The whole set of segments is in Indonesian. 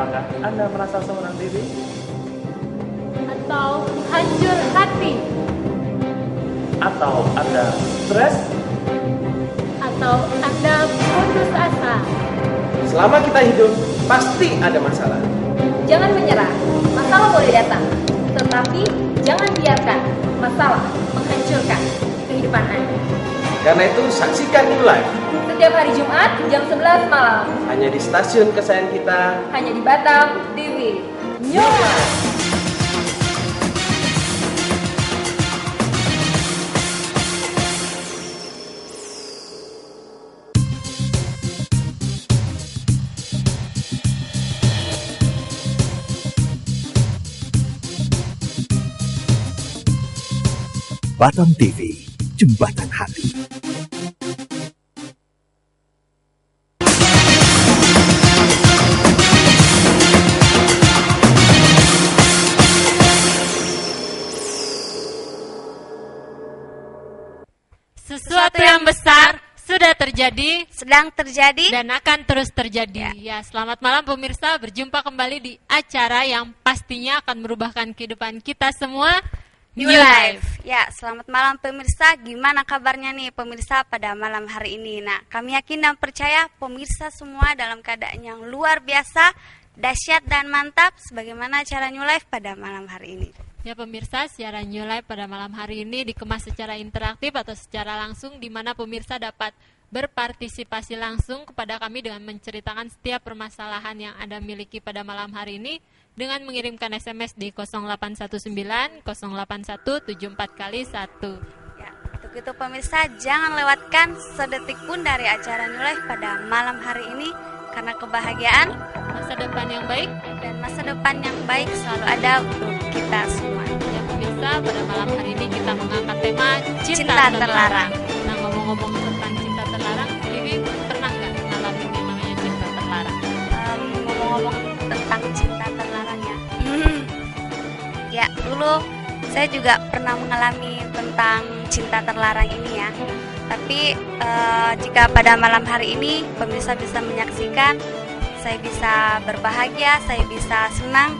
Apakah Anda merasa seorang diri? Atau hancur hati? Atau Anda stres? Atau Anda putus asa? Selama kita hidup, pasti ada masalah. Jangan menyerah, masalah boleh datang, tetapi jangan biarkan masalah menghancurkan kehidupan Anda. Karena itu, saksikan New Life Setiap hari Jumat jam 11 malam, hanya di stasiun kesayangan kita, hanya di Batam TV. New Life. Batam TV, Jembatan Hati. Sesuatu yang besar sudah terjadi, sedang terjadi, dan akan terus terjadi. Ya, selamat malam pemirsa, berjumpa kembali di acara yang pastinya akan merubahkan kehidupan kita semua, New Life. Ya, selamat malam pemirsa. Gimana kabarnya nih pemirsa pada malam hari ini? Nah, kami yakin dan percaya pemirsa semua dalam keadaan yang luar biasa, dahsyat dan mantap sebagaimana acara New Life pada malam hari ini. Ya pemirsa, siaran New Life pada malam hari ini dikemas secara interaktif atau secara langsung, di mana pemirsa dapat berpartisipasi langsung kepada kami dengan menceritakan setiap permasalahan yang Anda miliki pada malam hari ini dengan mengirimkan SMS di 0819 081 74 kali 1. Ya, untuk itu pemirsa jangan lewatkan sedetik pun dari acara New Life pada malam hari ini, karena kebahagiaan, masa depan yang baik, dan masa depan yang baik selalu ada untuk kita semua. Ya pemirsa, pada malam hari ini kita mengangkat tema cinta terlarang. Nah, ngomong-ngomong tentang cinta terlarang, Livi pernah nggak ngalamin yang namanya cinta terlarang? Ngomong-ngomong tentang cinta terlarang ya. Ya, dulu saya juga pernah mengalami tentang cinta terlarang ini ya. Tapi jika pada malam hari ini pemirsa bisa menyaksikan, saya bisa berbahagia, saya bisa senang,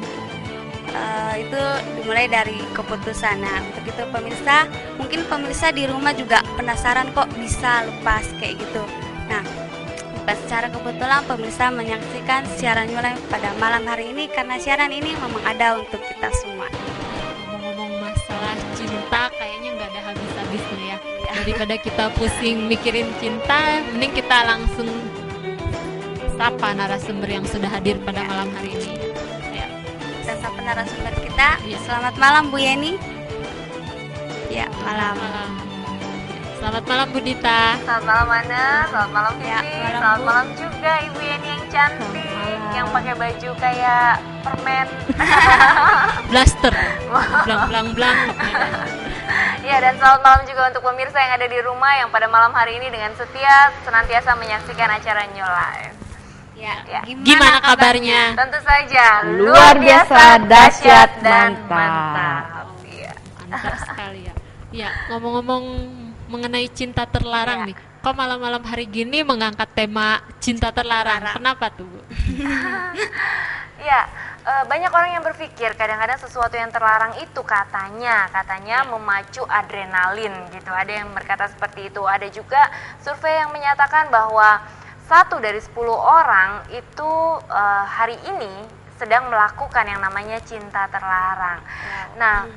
itu dimulai dari keputusan. Nah, untuk itu pemirsa, mungkin pemirsa di rumah juga penasaran kok bisa lepas kayak gitu. Nah, secara kebetulan pemirsa menyaksikan siaran New Life pada malam hari ini, karena siaran ini memang ada untuk kita semua. Ngomong-ngomong masalah cinta, kayaknya nggak ada habis-habisnya ya. Daripada kita pusing mikirin cinta, mending kita langsung sapa narasumber yang sudah hadir pada malam hari ini. Ya. Kita sapa narasumber kita. Selamat malam Bu Yeni. Ya, malam. Selamat malam Bu Dita. Selamat malam Ana, selamat malam Vivi, Ya, selamat malam juga Ibu Yeni yang cantik, yang pakai baju kayak permen. Blaster, blang-blang-blang. Ya, dan selamat malam juga untuk pemirsa yang ada di rumah yang pada malam hari ini dengan setia senantiasa menyaksikan acara New Life. Ya, Gimana kabarnya? Tentu saja Luar biasa, dahsyat, dan mantap. Iya. Mantap sekali ya. Ya, ngomong-ngomong mengenai cinta terlarang nih, kok malam-malam hari gini mengangkat tema cinta terlarang? Kenapa tuh Bu? Ya, banyak orang yang berpikir kadang-kadang sesuatu yang terlarang itu katanya memacu adrenalin gitu. Ada yang berkata seperti itu. Ada juga survei yang menyatakan bahwa 1 dari 10 orang itu hari ini sedang melakukan yang namanya cinta terlarang. Nah,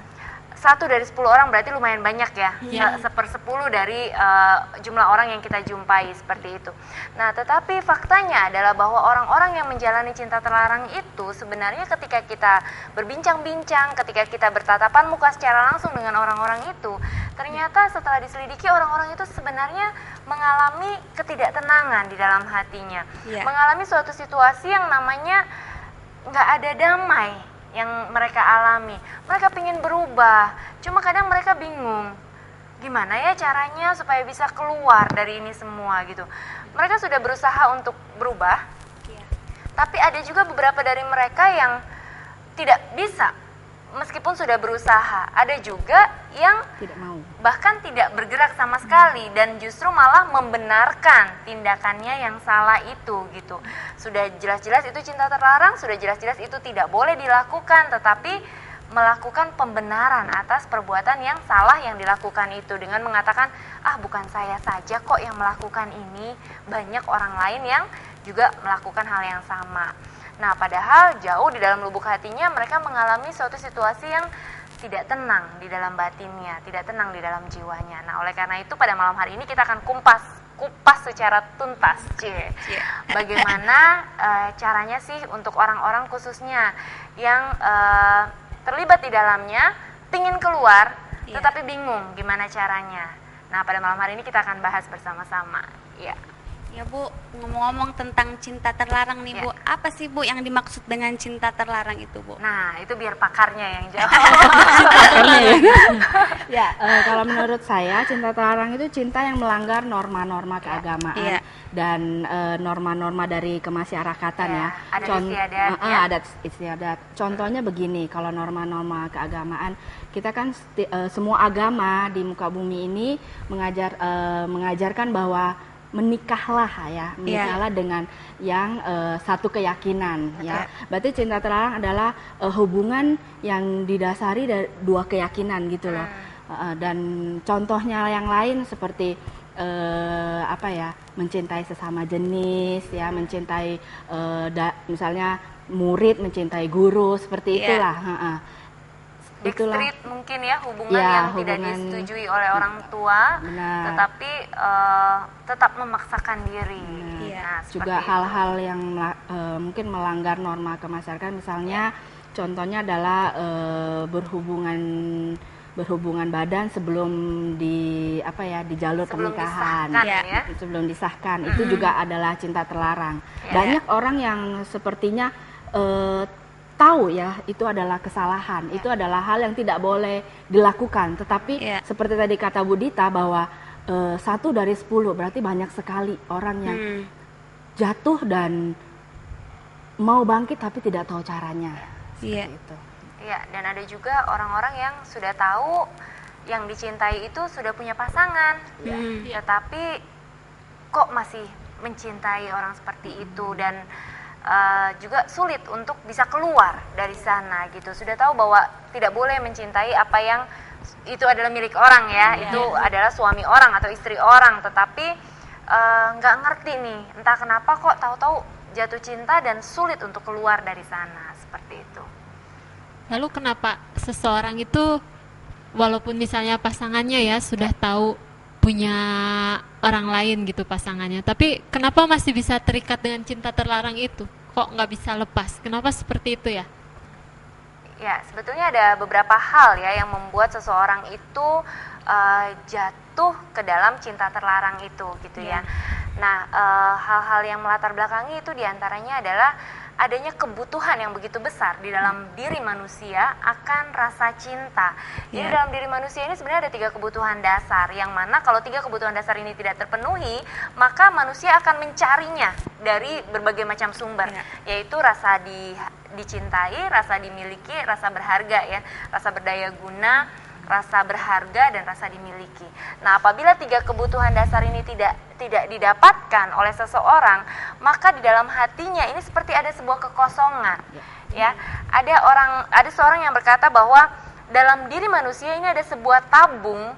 1 dari 10 orang berarti lumayan banyak ya, 1/10 dari jumlah orang yang kita jumpai seperti itu. Nah, tetapi faktanya adalah bahwa orang-orang yang menjalani cinta terlarang itu sebenarnya ketika kita berbincang-bincang, ketika kita bertatapan muka secara langsung dengan orang-orang itu, ternyata setelah diselidiki orang-orang itu sebenarnya mengalami ketidaktenangan di dalam hatinya, mengalami suatu situasi yang namanya nggak ada damai yang mereka alami. Mereka ingin berubah, cuma kadang mereka bingung gimana ya caranya supaya bisa keluar dari ini semua gitu. Mereka sudah berusaha untuk berubah, tapi ada juga beberapa dari mereka yang tidak bisa meskipun sudah berusaha. Ada juga yang tidak mau, bahkan tidak bergerak sama sekali dan justru malah membenarkan tindakannya yang salah itu gitu. Sudah jelas-jelas itu cinta terlarang, sudah jelas-jelas itu tidak boleh dilakukan, tetapi melakukan pembenaran atas perbuatan yang salah yang dilakukan itu dengan mengatakan, bukan saya saja kok yang melakukan ini, banyak orang lain yang juga melakukan hal yang sama. Nah, padahal jauh di dalam lubuk hatinya mereka mengalami suatu situasi yang tidak tenang di dalam batinnya, tidak tenang di dalam jiwanya. Nah, oleh karena itu pada malam hari ini kita akan kupas secara tuntas, bagaimana caranya sih untuk orang-orang khususnya yang terlibat di dalamnya, pingin keluar, tetapi bingung gimana caranya. Nah, pada malam hari ini kita akan bahas bersama-sama. Ya Bu, ngomong-ngomong tentang cinta terlarang nih Bu, apa sih Bu yang dimaksud dengan cinta terlarang itu Bu? Nah, itu biar pakarnya yang jawab. Kalau menurut saya cinta terlarang itu cinta yang melanggar norma-norma keagamaan dan norma-norma dari kemasyarakatan adat istiadat. Contohnya begini, kalau norma-norma keagamaan, kita kan semua agama di muka bumi ini mengajarkan bahwa menikahlah dengan yang satu keyakinan ya. Berarti cinta terlarang adalah hubungan yang didasari dari dua keyakinan gitu loh. Dan contohnya yang lain seperti mencintai sesama jenis ya, mencintai misalnya murid mencintai guru, seperti itulah. Backstreet mungkin ya, hubungan yang tidak disetujui oleh orang tua, tetapi tetap memaksakan diri. Nah, juga hal-hal yang mungkin melanggar norma kemasyarakatan, misalnya contohnya adalah berhubungan badan sebelum di jalur pernikahan, sebelum disahkan, itu juga adalah cinta terlarang. Banyak orang yang sepertinya tahu ya itu adalah kesalahan, itu adalah hal yang tidak boleh dilakukan, tetapi seperti tadi kata Bu Dita bahwa 1 dari 10 berarti banyak sekali orang yang jatuh dan mau bangkit tapi tidak tahu caranya. Itu. Dan ada juga orang-orang yang sudah tahu yang dicintai itu sudah punya pasangan, tetapi kok masih mencintai orang seperti itu dan juga sulit untuk bisa keluar dari sana gitu. Sudah tahu bahwa tidak boleh mencintai apa yang itu adalah milik orang itu adalah suami orang atau istri orang, tetapi nggak ngerti nih, entah kenapa kok tahu-tahu jatuh cinta dan sulit untuk keluar dari sana, seperti itu. Lalu kenapa seseorang itu walaupun misalnya pasangannya sudah tahu punya orang lain gitu pasangannya, tapi kenapa masih bisa terikat dengan cinta terlarang itu? Kok nggak bisa lepas? Kenapa seperti itu ya? Ya, sebetulnya ada beberapa hal yang membuat seseorang itu jatuh ke dalam cinta terlarang itu gitu ya. Nah, hal-hal yang melatar belakangi itu diantaranya adalah adanya kebutuhan yang begitu besar di dalam diri manusia akan rasa cinta. Jadi dalam diri manusia ini sebenarnya ada 3 kebutuhan dasar, yang mana kalau 3 kebutuhan dasar ini tidak terpenuhi, maka manusia akan mencarinya dari berbagai macam sumber, yaitu rasa dicintai, rasa dimiliki, rasa berharga rasa berdaya guna, rasa berharga, dan rasa dimiliki. Nah, apabila 3 kebutuhan dasar ini tidak didapatkan oleh seseorang, maka di dalam hatinya ini seperti ada sebuah kekosongan. Ada seorang yang berkata bahwa dalam diri manusia ini ada sebuah tabung.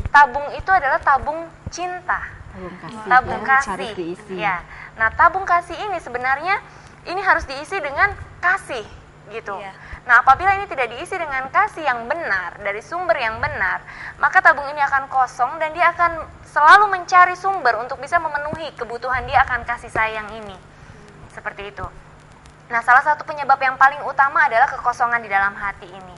Tabung itu adalah tabung cinta. Tabung kasih. Nah, tabung kasih ini sebenarnya ini harus diisi dengan kasih gitu. Nah, apabila ini tidak diisi dengan kasih yang benar, dari sumber yang benar, maka tabung ini akan kosong dan dia akan selalu mencari sumber untuk bisa memenuhi kebutuhan dia akan kasih sayang ini. Seperti itu. Nah, salah satu penyebab yang paling utama adalah kekosongan di dalam hati ini.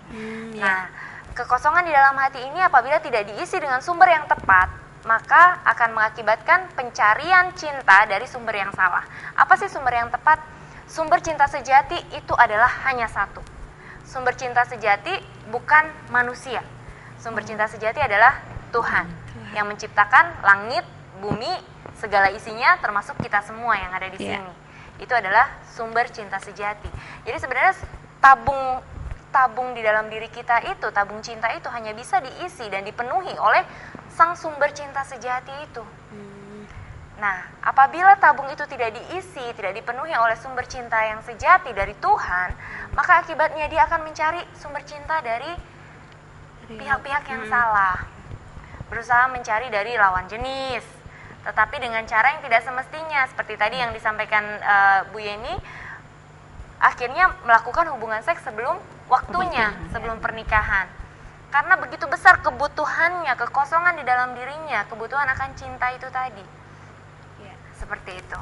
Nah, kekosongan di dalam hati ini apabila tidak diisi dengan sumber yang tepat, maka akan mengakibatkan pencarian cinta dari sumber yang salah. Apa sih sumber yang tepat? Sumber cinta sejati itu adalah hanya satu. Sumber cinta sejati bukan manusia. Sumber cinta sejati adalah Tuhan yang menciptakan langit, bumi, segala isinya, termasuk kita semua yang ada di sini. Itu adalah sumber cinta sejati. Jadi sebenarnya tabung tabung di dalam diri kita itu, tabung cinta itu hanya bisa diisi dan dipenuhi oleh sang sumber cinta sejati itu. Nah, apabila tabung itu tidak diisi, tidak dipenuhi oleh sumber cinta yang sejati dari Tuhan, maka akibatnya dia akan mencari sumber cinta dari pihak-pihak yang salah. Berusaha mencari dari lawan jenis, tetapi dengan cara yang tidak semestinya. Seperti tadi yang disampaikan Bu Yeni, akhirnya melakukan hubungan seks sebelum waktunya, sebelum pernikahan. Karena begitu besar kebutuhannya, kekosongan di dalam dirinya, kebutuhan akan cinta itu tadi. Seperti itu.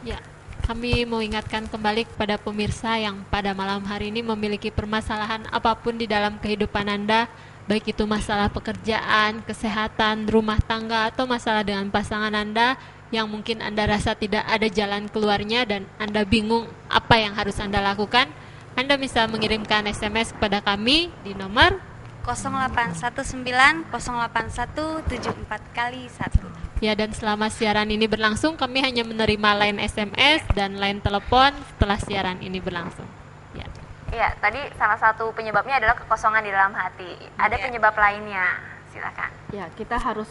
Ya, kami mau ingatkan kembali kepada pemirsa yang pada malam hari ini memiliki permasalahan apapun di dalam kehidupan Anda, baik itu masalah pekerjaan, kesehatan, rumah tangga, atau masalah dengan pasangan Anda yang mungkin Anda rasa tidak ada jalan keluarnya dan Anda bingung apa yang harus Anda lakukan. Anda bisa mengirimkan SMS kepada kami di nomor 0819 081 74 kali 1. Ya, dan selama siaran ini berlangsung, kami hanya menerima line SMS dan line telepon setelah siaran ini berlangsung. Ya. Iya, tadi salah satu penyebabnya adalah kekosongan di dalam hati. Ada penyebab lainnya, silakan. Ya, kita harus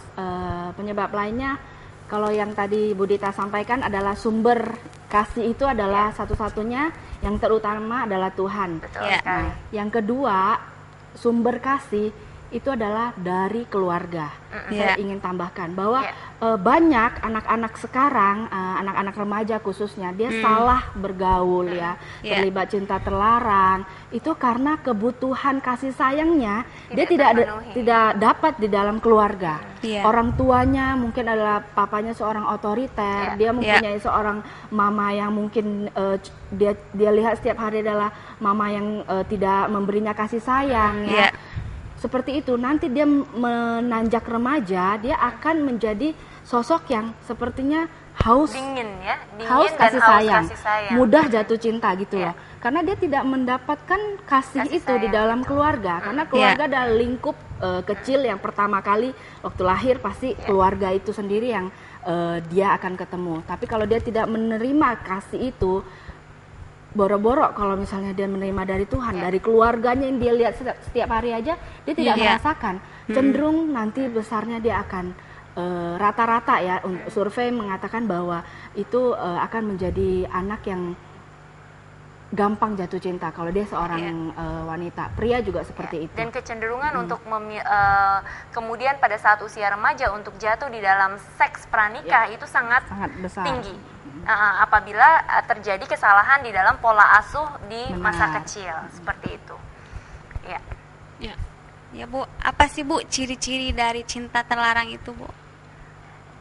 penyebab lainnya. Kalau yang tadi Bu Dita sampaikan adalah sumber kasih itu adalah satu-satunya, yang terutama adalah Tuhan. Betul Nah, sekali. yang kedua, sumber kasih itu adalah dari keluarga. Saya ingin tambahkan bahwa banyak anak-anak sekarang, anak-anak remaja khususnya, dia salah bergaul ya, terlibat cinta terlarang. Itu karena kebutuhan kasih sayangnya dia tidak dapat di dalam keluarga. Orang tuanya mungkin adalah papanya seorang otoriter, dia mempunyai seorang mama yang mungkin dia lihat setiap hari adalah mama yang tidak memberinya kasih sayang ya. Seperti itu, nanti dia menanjak remaja, dia akan menjadi sosok yang sepertinya haus, dingin haus dan kasih sayang, sayang, mudah jatuh cinta gitu loh. Karena dia tidak mendapatkan kasih itu di dalam keluarga, karena keluarga adalah lingkup kecil yang pertama kali waktu lahir pasti keluarga itu sendiri yang dia akan ketemu. Tapi kalau dia tidak menerima kasih itu, boro-boro kalau misalnya dia menerima dari Tuhan, dari keluarganya yang dia lihat setiap hari aja, dia tidak merasakan. Cenderung nanti besarnya dia akan rata-rata ya, survei mengatakan bahwa itu akan menjadi anak yang gampang jatuh cinta kalau dia seorang wanita. Pria juga seperti itu. Dan kecenderungan untuk kemudian pada saat usia remaja untuk jatuh di dalam seks pranikah itu sangat besar, tinggi. Apabila terjadi kesalahan di dalam pola asuh di masa kecil, seperti itu. Ya Bu, apa sih Bu ciri-ciri dari cinta terlarang itu Bu?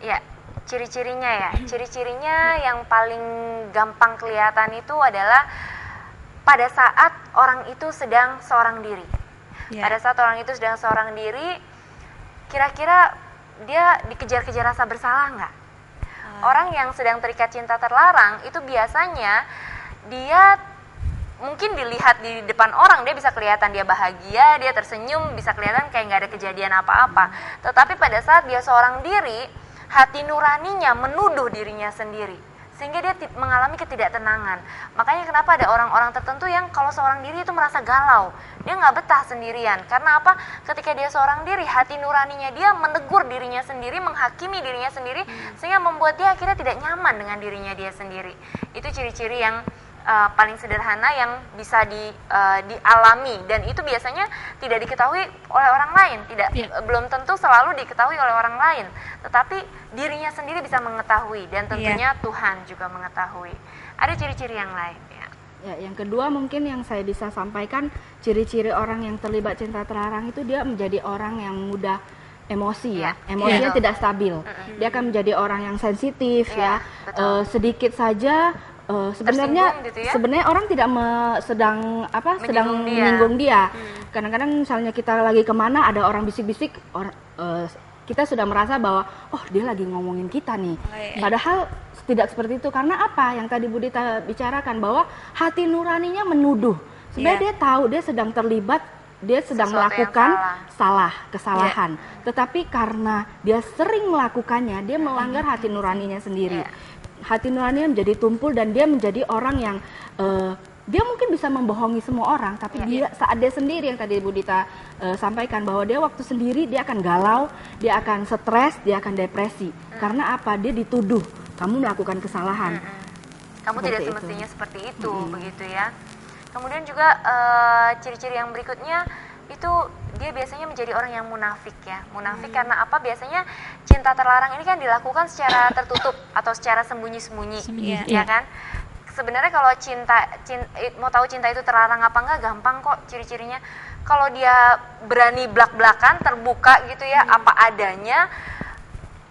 Ya, ciri-cirinya ya. Ciri-cirinya yang paling gampang kelihatan itu adalah pada saat orang itu sedang seorang diri. Pada saat orang itu sedang seorang diri, kira-kira dia dikejar-kejar rasa bersalah nggak? Orang yang sedang terikat cinta terlarang itu biasanya dia mungkin dilihat di depan orang, dia bisa kelihatan dia bahagia, dia tersenyum, bisa kelihatan kayak nggak ada kejadian apa-apa. Tetapi pada saat dia seorang diri, hati nuraninya menuduh dirinya sendiri, sehingga dia mengalami ketidaktenangan. Makanya kenapa ada orang-orang tertentu yang kalau seorang diri itu merasa galau, dia nggak betah sendirian. Karena apa? Ketika dia seorang diri, hati nuraninya dia menegur dirinya sendiri, menghakimi dirinya sendiri, sehingga membuat dia akhirnya tidak nyaman dengan dirinya dia sendiri. Itu ciri-ciri yang paling sederhana yang bisa dialami, dan itu biasanya tidak diketahui oleh orang lain, belum tentu selalu diketahui oleh orang lain, tetapi dirinya sendiri bisa mengetahui, dan tentunya Tuhan juga mengetahui. Ada ciri-ciri yang lain ya, yang kedua mungkin yang saya bisa sampaikan, ciri-ciri orang yang terlibat cinta terlarang itu dia menjadi orang yang mudah emosi emosinya tidak stabil. Dia akan menjadi orang yang sensitif sedikit saja sebenarnya gitu sebenarnya orang tidak sedang menyinggung dia. Kadang-kadang misalnya kita lagi kemana ada orang bisik-bisik, kita sudah merasa bahwa dia lagi ngomongin kita nih. Padahal tidak seperti itu. Karena apa? Yang tadi Bu Dita bicarakan bahwa hati nuraninya menuduh. Sebenarnya dia tahu dia sedang terlibat, dia sedang melakukan kesalahan. Tetapi karena dia sering melakukannya, dia melanggar hati nuraninya sendiri. Hati nuraninya menjadi tumpul dan dia menjadi orang yang dia mungkin bisa membohongi semua orang, tapi dia saat dia sendiri yang tadi Bu Dita sampaikan bahwa dia waktu sendiri dia akan galau, dia akan stres, dia akan depresi. Karena apa? Dia dituduh kamu melakukan kesalahan. Kamu Seperti tidak itu. semestinya seperti itu, begitu ya. Kemudian juga ciri-ciri yang berikutnya itu dia biasanya menjadi orang yang munafik ya. Munafik karena apa? Biasanya cinta terlarang ini kan dilakukan secara tertutup atau secara sembunyi-sembunyi, ya kan? Sebenarnya kalau mau tahu cinta itu terlarang apa enggak gampang kok ciri-cirinya. Kalau dia berani blak-blakan, terbuka gitu ya, apa adanya,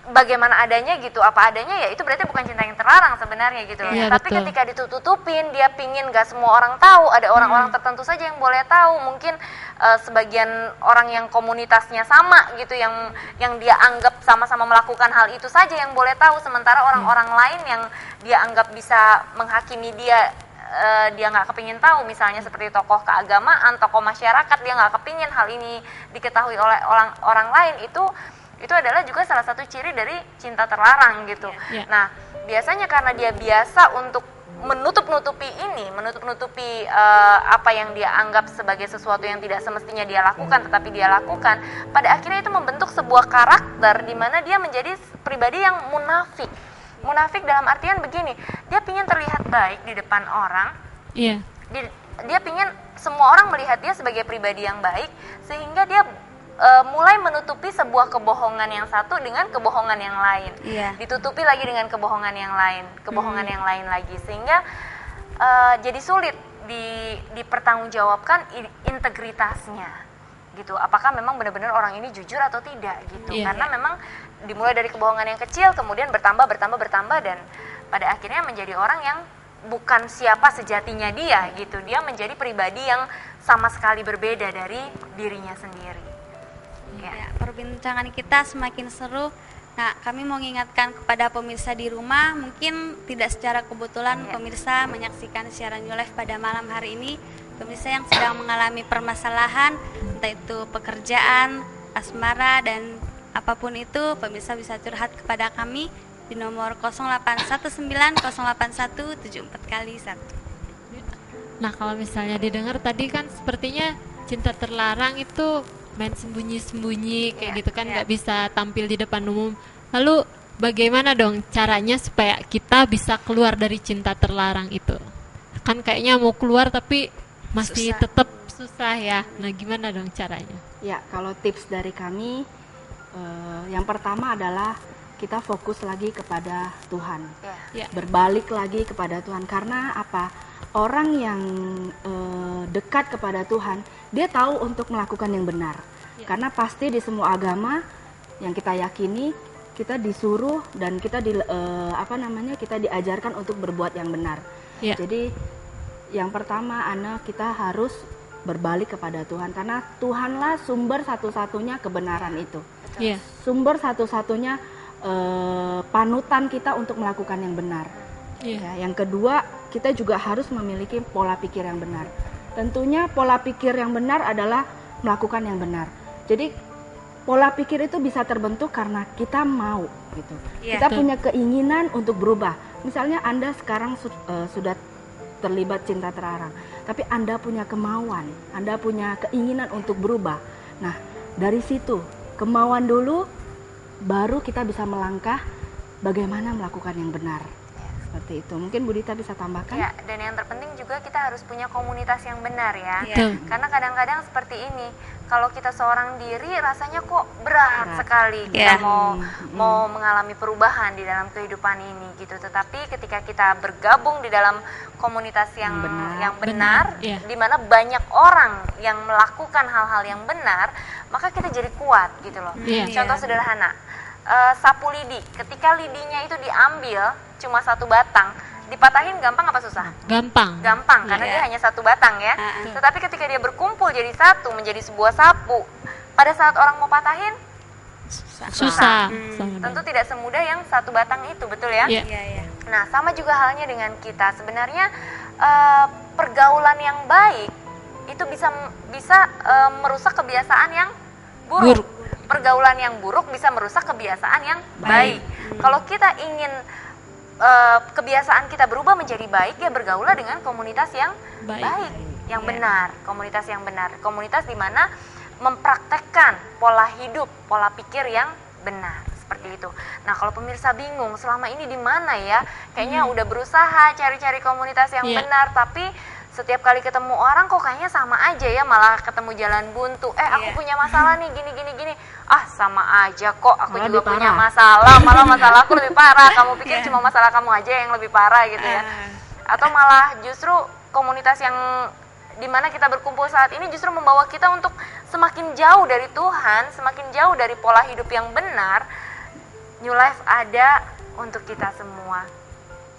bagaimana adanya gitu, apa adanya ya itu berarti bukan cinta yang terlarang sebenarnya gitu. Tapi betul. ketika ditutupin, dia pingin gak semua orang tahu, ada orang-orang tertentu saja yang boleh tahu, mungkin sebagian orang yang komunitasnya sama gitu, yang dia anggap sama-sama melakukan hal itu saja yang boleh tahu, sementara orang-orang lain yang dia anggap bisa menghakimi dia nggak kepingin tahu, misalnya seperti tokoh keagamaan, tokoh masyarakat, dia nggak kepingin hal ini diketahui oleh orang lain, itu adalah juga salah satu ciri dari cinta terlarang gitu. Nah, biasanya karena dia biasa untuk menutup-nutupi apa yang dia anggap sebagai sesuatu yang tidak semestinya dia lakukan, tetapi dia lakukan, pada akhirnya itu membentuk sebuah karakter di mana dia menjadi pribadi yang munafik. Munafik dalam artian begini, dia pingin terlihat baik di depan orang, dia pingin semua orang melihat dia sebagai pribadi yang baik, sehingga dia mulai menutupi sebuah kebohongan yang satu dengan kebohongan yang lain, ditutupi lagi dengan kebohongan yang lain, yang lain lagi, sehingga jadi sulit dipertanggungjawabkan integritasnya, gitu. Apakah memang benar-benar orang ini jujur atau tidak, gitu? Karena memang dimulai dari kebohongan yang kecil, kemudian bertambah dan pada akhirnya menjadi orang yang bukan siapa sejatinya dia, gitu. Dia menjadi pribadi yang sama sekali berbeda dari dirinya sendiri. Perbincangan kita semakin seru. Nah, kami mau mengingatkan kepada pemirsa di rumah, mungkin tidak secara kebetulan pemirsa menyaksikan siaran New Life pada malam hari ini. Pemirsa yang sedang mengalami permasalahan, entah itu pekerjaan, asmara, dan apapun itu, pemirsa bisa curhat kepada kami di nomor 0819081741. Nah, kalau misalnya didengar tadi kan sepertinya cinta terlarang itu main sembunyi-sembunyi kayak gitu kan, nggak bisa tampil di depan umum. Lalu bagaimana dong caranya supaya kita bisa keluar dari cinta terlarang itu? Kan kayaknya mau keluar tapi masih tetap susah ya. Nah, gimana dong caranya? Ya, kalau tips dari kami, yang pertama adalah kita fokus lagi kepada Tuhan, berbalik lagi kepada Tuhan. Karena apa? Orang yang dekat kepada Tuhan, dia tahu untuk melakukan yang benar. Karena pasti di semua agama yang kita yakini, kita disuruh dan kita kita diajarkan untuk berbuat yang benar. Jadi yang pertama, kita harus berbalik kepada Tuhan, karena Tuhanlah sumber satu-satunya kebenaran itu. Sumber satu-satunya panutan kita untuk melakukan yang benar. Yang kedua, kita juga harus memiliki pola pikir yang benar. Tentunya pola pikir yang benar adalah melakukan yang benar. Jadi pola pikir itu bisa terbentuk karena kita mau gitu. Kita punya keinginan untuk berubah. Misalnya Anda sekarang sudah terlibat cinta terlarang, tapi Anda punya kemauan, Anda punya keinginan untuk berubah. Nah, dari situ kemauan dulu, baru kita bisa melangkah bagaimana melakukan yang benar. Seperti itu. Mungkin Bu Dita bisa tambahkan? Ya, dan yang terpenting juga kita harus punya komunitas yang benar ya. Karena kadang-kadang seperti ini, kalau kita seorang diri rasanya kok berat sekali kita mau mengalami perubahan di dalam kehidupan ini gitu. Tetapi ketika kita bergabung di dalam komunitas yang benar, di mana banyak orang yang melakukan hal-hal yang benar, maka kita jadi kuat gitu loh. Contoh sederhana, sapu lidi, ketika lidinya itu diambil cuma satu batang, dipatahin gampang apa susah? Gampang, karena dia hanya satu batang ya. Tetapi ketika dia berkumpul jadi satu, menjadi sebuah sapu, pada saat orang mau patahin susah. Tentu tidak semudah yang satu batang itu, betul ya? Nah, sama juga halnya dengan kita. Sebenarnya pergaulan yang baik itu bisa merusak kebiasaan yang buruk. Pergaulan yang buruk bisa merusak kebiasaan yang baik. Kalau kita ingin kebiasaan kita berubah menjadi baik, ya bergaulah dengan komunitas yang baik, yang benar, komunitas yang benar, komunitas di mana mempraktekkan pola hidup, pola pikir yang benar, seperti itu. Nah, kalau pemirsa bingung selama ini di mana ya, kayaknya udah berusaha cari-cari komunitas yang benar, tapi setiap kali ketemu orang kok kayaknya sama aja ya, malah ketemu jalan buntu. Aku punya masalah nih, gini. Sama aja kok, aku malah juga punya masalah, malah masalah aku lebih parah. Kamu pikir cuma masalah kamu aja yang lebih parah gitu ya. Atau malah justru komunitas yang dimana kita berkumpul saat ini justru membawa kita untuk semakin jauh dari Tuhan, semakin jauh dari pola hidup yang benar. New Life ada untuk kita semua.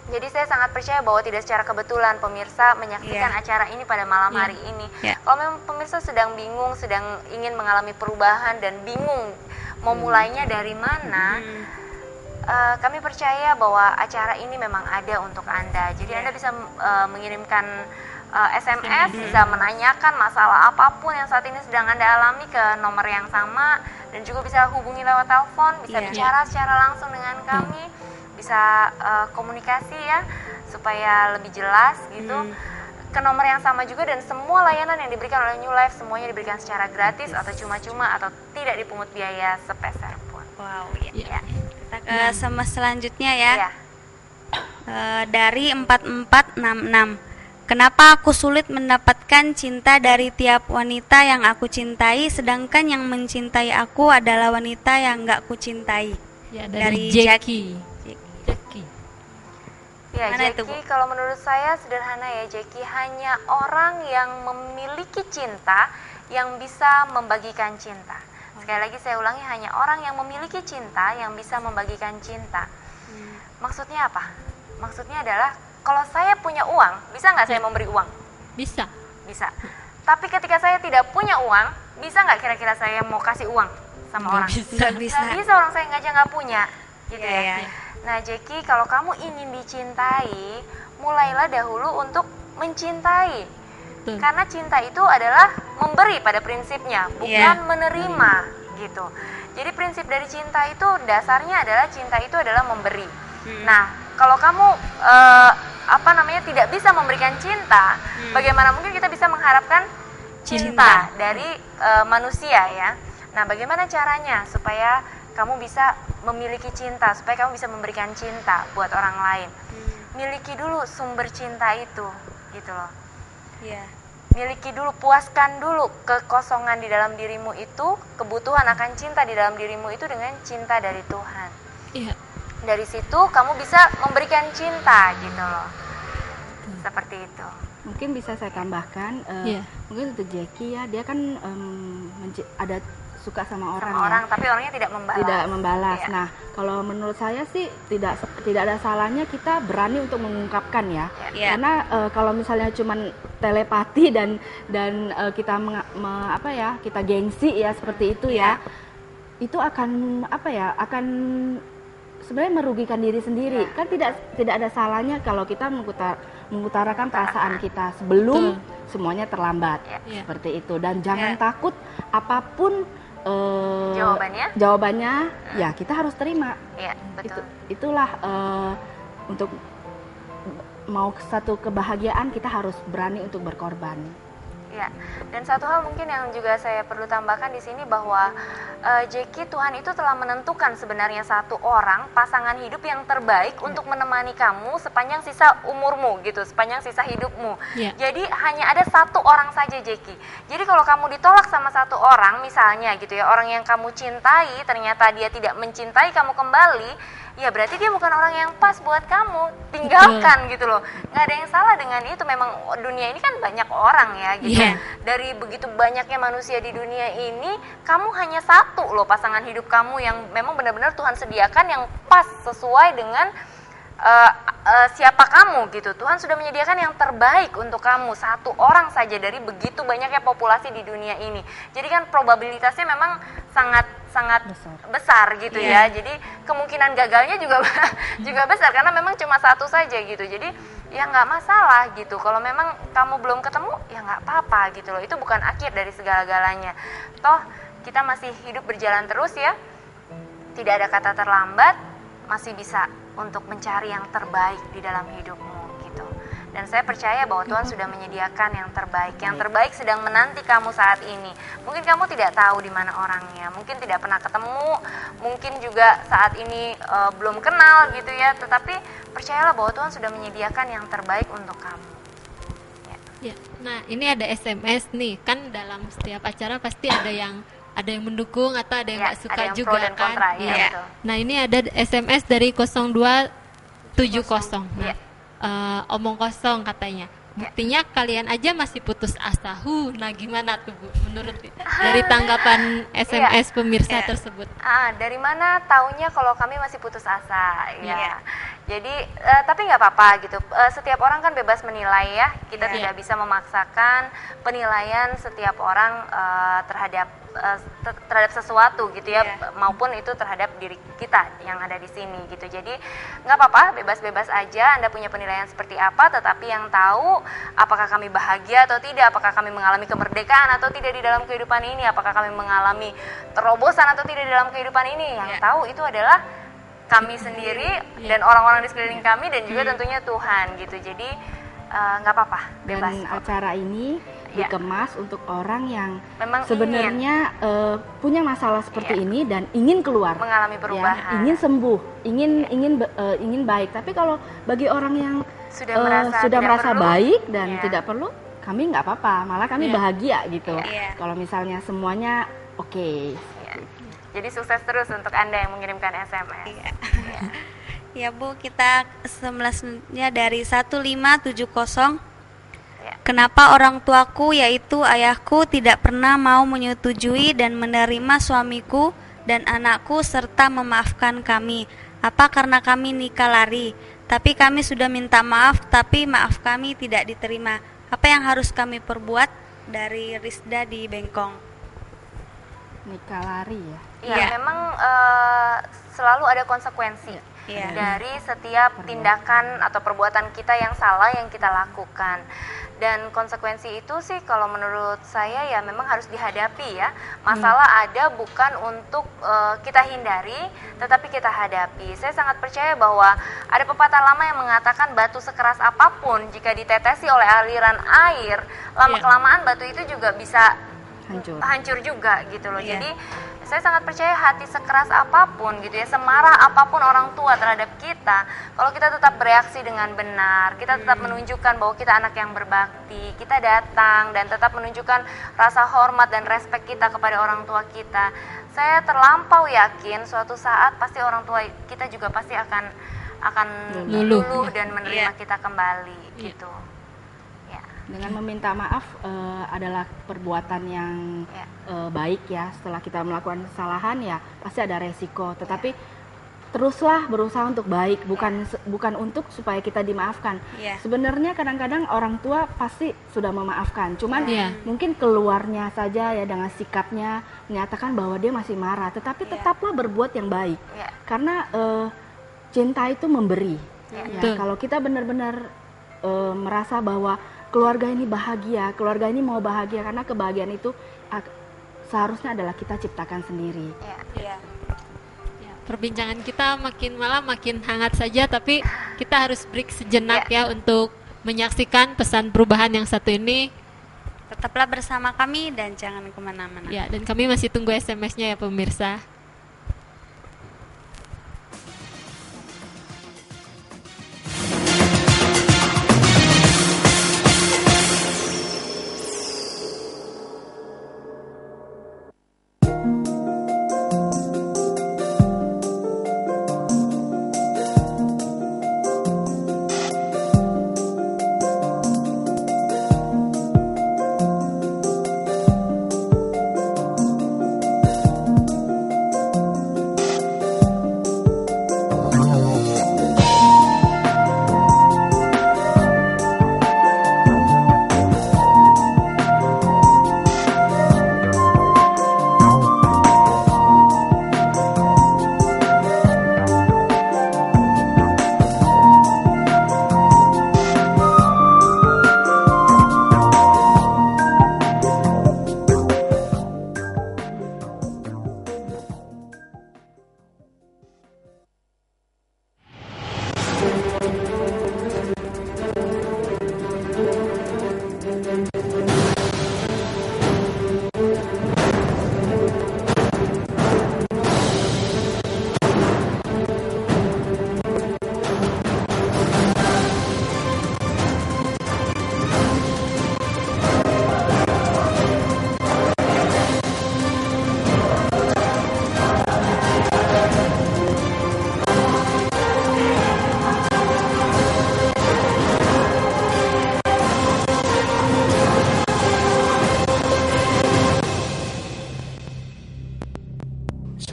Jadi saya sangat percaya bahwa tidak secara kebetulan pemirsa menyaksikan acara ini pada malam hari ini. Kalau memang pemirsa sedang bingung, sedang ingin mengalami perubahan dan bingung mau mulainya dari mana, kami percaya bahwa acara ini memang ada untuk Anda. Jadi Anda bisa mengirimkan SMS, bisa menanyakan masalah apapun yang saat ini sedang Anda alami ke nomor yang sama, dan juga bisa hubungi lewat telepon, bisa bicara secara langsung dengan kami, bisa komunikasi ya supaya lebih jelas gitu ke nomor yang sama juga. Dan semua layanan yang diberikan oleh New Life semuanya diberikan secara gratis atau cuma-cuma atau tidak dipungut biaya sepeser pun. Wow, ya. Kita ke sama selanjutnya ya. Dari 4466. Kenapa aku sulit mendapatkan cinta dari tiap wanita yang aku cintai, sedangkan yang mencintai aku adalah wanita yang gak ku cintai? Ya, dari Jackie. Ya, Jackie, kalau menurut saya sederhana ya, Jackie, hanya orang yang memiliki cinta yang bisa membagikan cinta. Sekali lagi saya ulangi, hanya orang yang memiliki cinta yang bisa membagikan cinta. Maksudnya apa? Maksudnya adalah kalau saya punya uang, bisa nggak saya memberi uang? Bisa. Bisa. Tapi ketika saya tidak punya uang, bisa nggak kira-kira saya mau kasih uang sama orang? Nggak bisa. Nggak bisa, orang saya aja nggak punya, gitu ya. Nah, Jackie, kalau kamu ingin dicintai, mulailah dahulu untuk mencintai. Karena cinta itu adalah memberi pada prinsipnya, bukan menerima, gitu. Jadi prinsip dari cinta itu dasarnya adalah cinta itu adalah memberi. Nah, kalau kamu tidak bisa memberikan cinta, bagaimana mungkin kita bisa mengharapkan cinta dari manusia ya? Nah, bagaimana caranya supaya kamu bisa memiliki cinta, supaya kamu bisa memberikan cinta buat orang lain? Miliki dulu sumber cinta itu, gitu loh. Miliki dulu, puaskan dulu kekosongan di dalam dirimu itu, kebutuhan akan cinta di dalam dirimu itu dengan cinta dari Tuhan. Dari situ kamu bisa memberikan cinta, gitu loh. Seperti itu. Mungkin bisa saya tambahkan, mungkin untuk Jackie ya, dia kan ada suka sama orang, tapi orangnya tidak membalas. Nah, kalau menurut saya sih tidak ada salahnya kita berani untuk mengungkapkan ya. Karena kalau misalnya cuman telepati dan kita kita gengsi ya seperti itu ya, itu akan akan sebenarnya merugikan diri sendiri. Kan tidak ada salahnya kalau kita mengutarakan perasaan kita sebelum semuanya terlambat. Seperti itu. Dan jangan takut apapun jawabannya ya kita harus terima. Betul. Itulah untuk mau satu kebahagiaan kita harus berani untuk berkorban. Ya, dan satu hal mungkin yang juga saya perlu tambahkan di sini bahwa Jackie, Tuhan itu telah menentukan sebenarnya satu orang pasangan hidup yang terbaik untuk menemani kamu sepanjang sisa umurmu gitu, sepanjang sisa hidupmu. Jadi hanya ada satu orang saja, Jackie. Jadi kalau kamu ditolak sama satu orang misalnya gitu ya, orang yang kamu cintai ternyata dia tidak mencintai kamu kembali, ya berarti dia bukan orang yang pas buat kamu, tinggalkan gitu loh. Nggak ada yang salah dengan itu, memang dunia ini kan banyak orang ya gitu. Dari begitu banyaknya manusia di dunia ini, kamu hanya satu loh pasangan hidup kamu yang memang benar-benar Tuhan sediakan, yang pas sesuai dengan siapa kamu gitu. Tuhan sudah menyediakan yang terbaik untuk kamu, satu orang saja dari begitu banyaknya populasi di dunia ini. Jadi kan probabilitasnya memang sangat besar gitu ya. Jadi kemungkinan gagalnya juga besar karena memang cuma satu saja gitu. Jadi ya nggak masalah gitu. Kalau memang kamu belum ketemu ya nggak apa-apa gitu loh. Itu bukan akhir dari segala-galanya. Toh kita masih hidup berjalan terus ya. Tidak ada kata terlambat, masih bisa untuk mencari yang terbaik di dalam hidupmu gitu. Dan saya percaya bahwa Tuhan sudah menyediakan yang terbaik. Yang terbaik sedang menanti kamu saat ini. Mungkin kamu tidak tahu di mana orangnya, mungkin tidak pernah ketemu, mungkin juga saat ini belum kenal gitu ya. Tetapi percayalah bahwa Tuhan sudah menyediakan yang terbaik untuk kamu. Ya. Nah, ini ada SMS nih, kan dalam setiap acara pasti ada yang mendukung atau ada yang nggak suka ada yang juga pro dan kan. kontra, ya, Iya. betul. Nah, ini ada SMS dari 0270. Nah, omong kosong katanya. Buktinya kalian aja masih putus asa. Nah gimana tuh Bu menurut dari tanggapan SMS pemirsa tersebut? Dari mana taunya kalau kami masih putus asa? Ya. Jadi tapi nggak apa-apa gitu. Setiap orang kan bebas menilai ya. Kita tidak bisa memaksakan penilaian setiap orang terhadap sesuatu gitu ya, maupun itu terhadap diri kita yang ada di sini gitu. Jadi nggak apa-apa, bebas-bebas aja. Anda punya penilaian seperti apa, tetapi yang tahu apakah kami bahagia atau tidak, apakah kami mengalami kemerdekaan atau tidak di dalam kehidupan ini, apakah kami mengalami terobosan atau tidak di dalam kehidupan ini, yang tahu itu adalah kami sendiri dan orang-orang di sekeliling kami dan juga tentunya Tuhan gitu. Jadi nggak apa-apa, bebas. Dan acara ini dikemas untuk orang yang memang sebenarnya punya masalah seperti ini dan ingin keluar, mengalami perubahan, ingin sembuh, ingin baik. Tapi kalau bagi orang yang sudah merasa baik dan tidak perlu, kami nggak apa-apa, malah kami bahagia gitu. Kalau misalnya semuanya oke. Jadi sukses terus untuk Anda yang mengirimkan SMS. Ya Bu, kita 19-nya dari 1570. Kenapa orang tuaku yaitu ayahku tidak pernah mau menyetujui dan menerima suamiku dan anakku serta memaafkan kami? Apa karena kami nikah lari? Tapi kami sudah minta maaf, tapi maaf kami tidak diterima. Apa yang harus kami perbuat? Dari Rizda di Bengkong. Nikah lari ya? Iya, memang selalu ada konsekuensi dari setiap tindakan atau perbuatan kita yang salah yang kita lakukan. Dan konsekuensi itu sih kalau menurut saya ya memang harus dihadapi ya. Masalah ada bukan untuk kita hindari, tetapi kita hadapi. Saya sangat percaya bahwa ada pepatah lama yang mengatakan batu sekeras apapun jika ditetesi oleh aliran air, lama-kelamaan batu itu juga bisa hancur juga gitu loh. Jadi saya sangat percaya hati sekeras apapun gitu ya, semarah apapun orang tua terhadap kita, kalau kita tetap bereaksi dengan benar, kita tetap menunjukkan bahwa kita anak yang berbakti, kita datang dan tetap menunjukkan rasa hormat dan respek kita kepada orang tua kita, saya terlampau yakin suatu saat pasti orang tua kita juga pasti akan luluh dan menerima kita kembali gitu. Dengan meminta maaf adalah perbuatan yang baik ya. Setelah kita melakukan kesalahan ya pasti ada resiko. Tetapi teruslah berusaha untuk baik, bukan untuk supaya kita dimaafkan. Sebenarnya kadang-kadang orang tua pasti sudah memaafkan. Cuman mungkin keluarnya saja ya dengan sikapnya menyatakan bahwa dia masih marah. Tetapi tetaplah berbuat yang baik. Karena cinta itu memberi. Ya, kalau kita benar-benar merasa bahwa keluarga ini bahagia, keluarga ini mau bahagia, karena kebahagiaan itu seharusnya adalah kita ciptakan sendiri. Perbincangan kita makin hangat saja, tapi kita harus break sejenak ya untuk menyaksikan pesan perubahan yang satu ini. Tetaplah bersama kami dan jangan kemana-mana. Ya, dan kami masih tunggu SMS-nya ya pemirsa.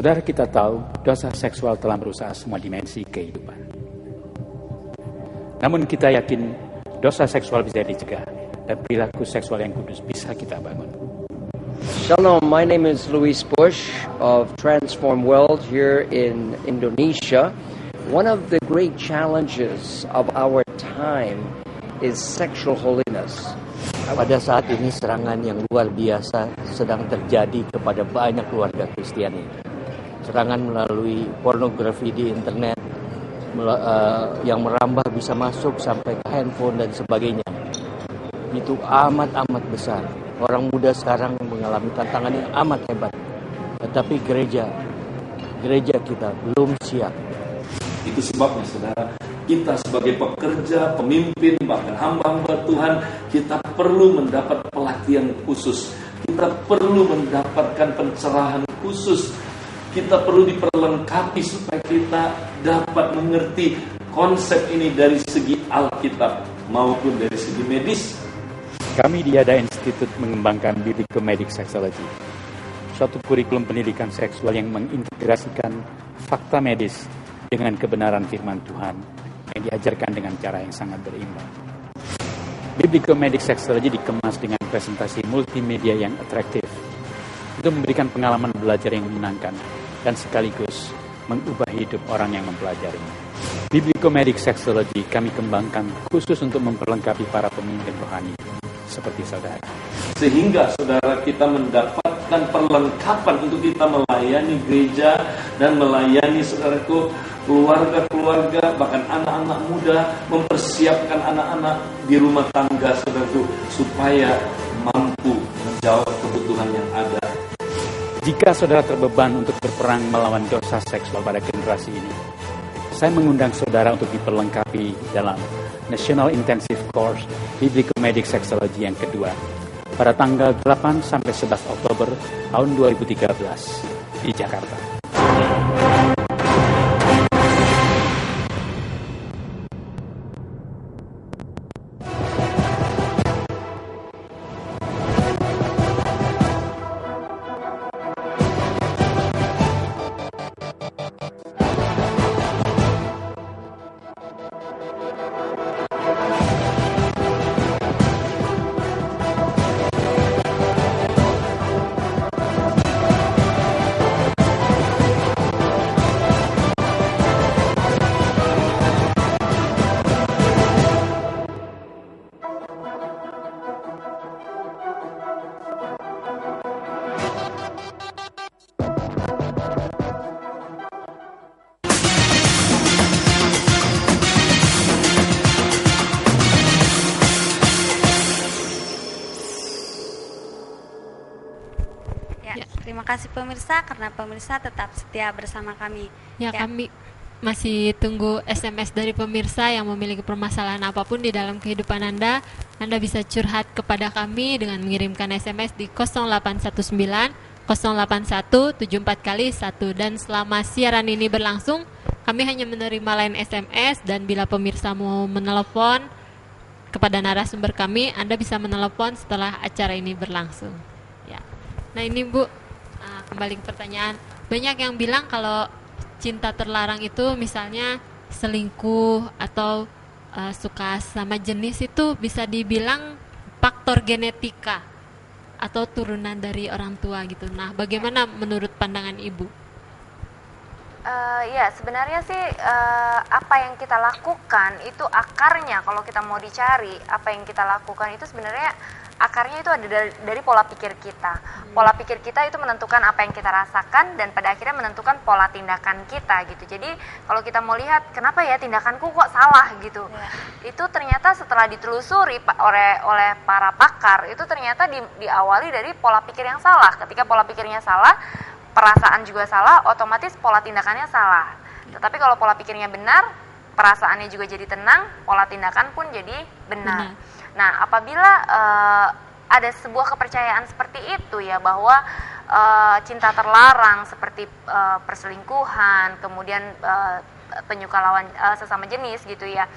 Saudara, kita tahu dosa seksual telah merusak semua dimensi kehidupan. Namun kita yakin dosa seksual bisa dicegah dan perilaku seksual yang kudus bisa kita bangun. Shalom, my name is Luis Bush of Transform World here in Indonesia. One of the great challenges of our time is sexual holiness. Pada saat ini serangan yang luar biasa sedang terjadi kepada banyak keluarga Kristiani. Serangan melalui pornografi di internet yang merambah bisa masuk sampai ke handphone dan sebagainya. Itu amat besar. Orang muda sekarang mengalami tantangan yang amat hebat. Tetapi gereja kita belum siap. Itu sebabnya saudara, kita sebagai pekerja, pemimpin, bahkan hamba-hamba Tuhan, kita perlu mendapat pelatihan khusus. Kita perlu mendapatkan pencerahan khusus. Kita perlu diperlengkapi supaya kita dapat mengerti konsep ini dari segi Alkitab maupun dari segi medis. Kami di Yada Institute mengembangkan Biblico-Medic Sexology, suatu kurikulum pendidikan seksual yang mengintegrasikan fakta medis dengan kebenaran firman Tuhan yang diajarkan dengan cara yang sangat berimbang. Biblico-Medic Sexology dikemas dengan presentasi multimedia yang atraktif. Itu memberikan pengalaman belajar yang menyenangkan dan sekaligus mengubah hidup orang yang mempelajarinya. Biblico-Medic Sexology kami kembangkan khusus untuk memperlengkapi para pemimpin rohani seperti saudara. Sehingga saudara kita mendapatkan perlengkapan untuk kita melayani gereja dan melayani saudaraku keluarga-keluarga, bahkan anak-anak muda, mempersiapkan anak-anak di rumah tangga saudaraku supaya mampu menjawab kebutuhan yang ada. Jika saudara terbeban untuk berperang melawan dosa seksual pada generasi ini, saya mengundang saudara untuk diperlengkapi dalam National Intensive Course Biblico-Medic Sexology yang kedua pada tanggal 8 sampai 11 Oktober tahun 2013 di Jakarta. Terima kasih pemirsa, karena pemirsa tetap setia bersama kami. Kami masih tunggu SMS dari pemirsa yang memiliki permasalahan apapun di dalam kehidupan Anda. Anda bisa curhat kepada kami dengan mengirimkan SMS di 0819 081 74 kali 1. Dan selama siaran ini berlangsung, kami hanya menerima line SMS, dan bila pemirsa mau menelepon kepada narasumber kami, Anda bisa menelepon setelah acara ini berlangsung. Nah ini Bu, kembali ke pertanyaan. Banyak yang bilang kalau cinta terlarang itu misalnya selingkuh atau suka sama jenis itu bisa dibilang faktor genetika atau turunan dari orang tua gitu. Nah, bagaimana menurut pandangan Ibu? Ya sebenarnya sih apa yang kita lakukan itu akarnya, kalau kita mau dicari apa yang kita lakukan itu sebenarnya akarnya itu ada dari pola pikir kita. Pola pikir kita itu menentukan apa yang kita rasakan dan pada akhirnya menentukan pola tindakan kita gitu. Jadi kalau kita mau lihat kenapa ya tindakanku kok salah gitu, itu ternyata setelah ditelusuri oleh para pakar itu ternyata diawali dari pola pikir yang salah. Ketika pola pikirnya salah, perasaan juga salah, otomatis pola tindakannya salah. Tetapi kalau pola pikirnya benar, perasaannya juga jadi tenang, pola tindakan pun jadi benar. Nah, apabila ada sebuah kepercayaan seperti itu ya, bahwa cinta terlarang seperti perselingkuhan, kemudian penyuka lawan sesama jenis gitu ya,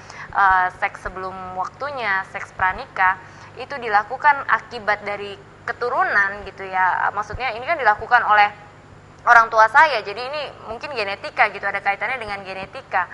seks sebelum waktunya, seks pranikah, itu dilakukan akibat dari keturunan gitu ya. Maksudnya ini kan dilakukan oleh orang tua saya. Jadi ini mungkin genetika gitu, ada kaitannya dengan genetika.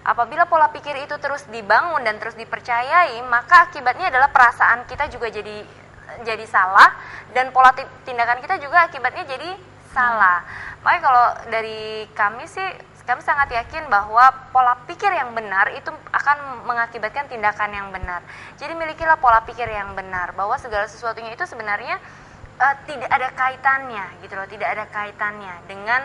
Apabila pola pikir itu terus dibangun dan terus dipercayai, maka akibatnya adalah perasaan kita juga jadi salah, dan pola tindakan kita juga akibatnya jadi salah. Makanya kalau dari kami sih, kami sangat yakin bahwa pola pikir yang benar itu akan mengakibatkan tindakan yang benar. Jadi milikilah pola pikir yang benar, bahwa segala sesuatunya itu sebenarnya tidak ada kaitannya gitu loh, tidak ada kaitannya dengan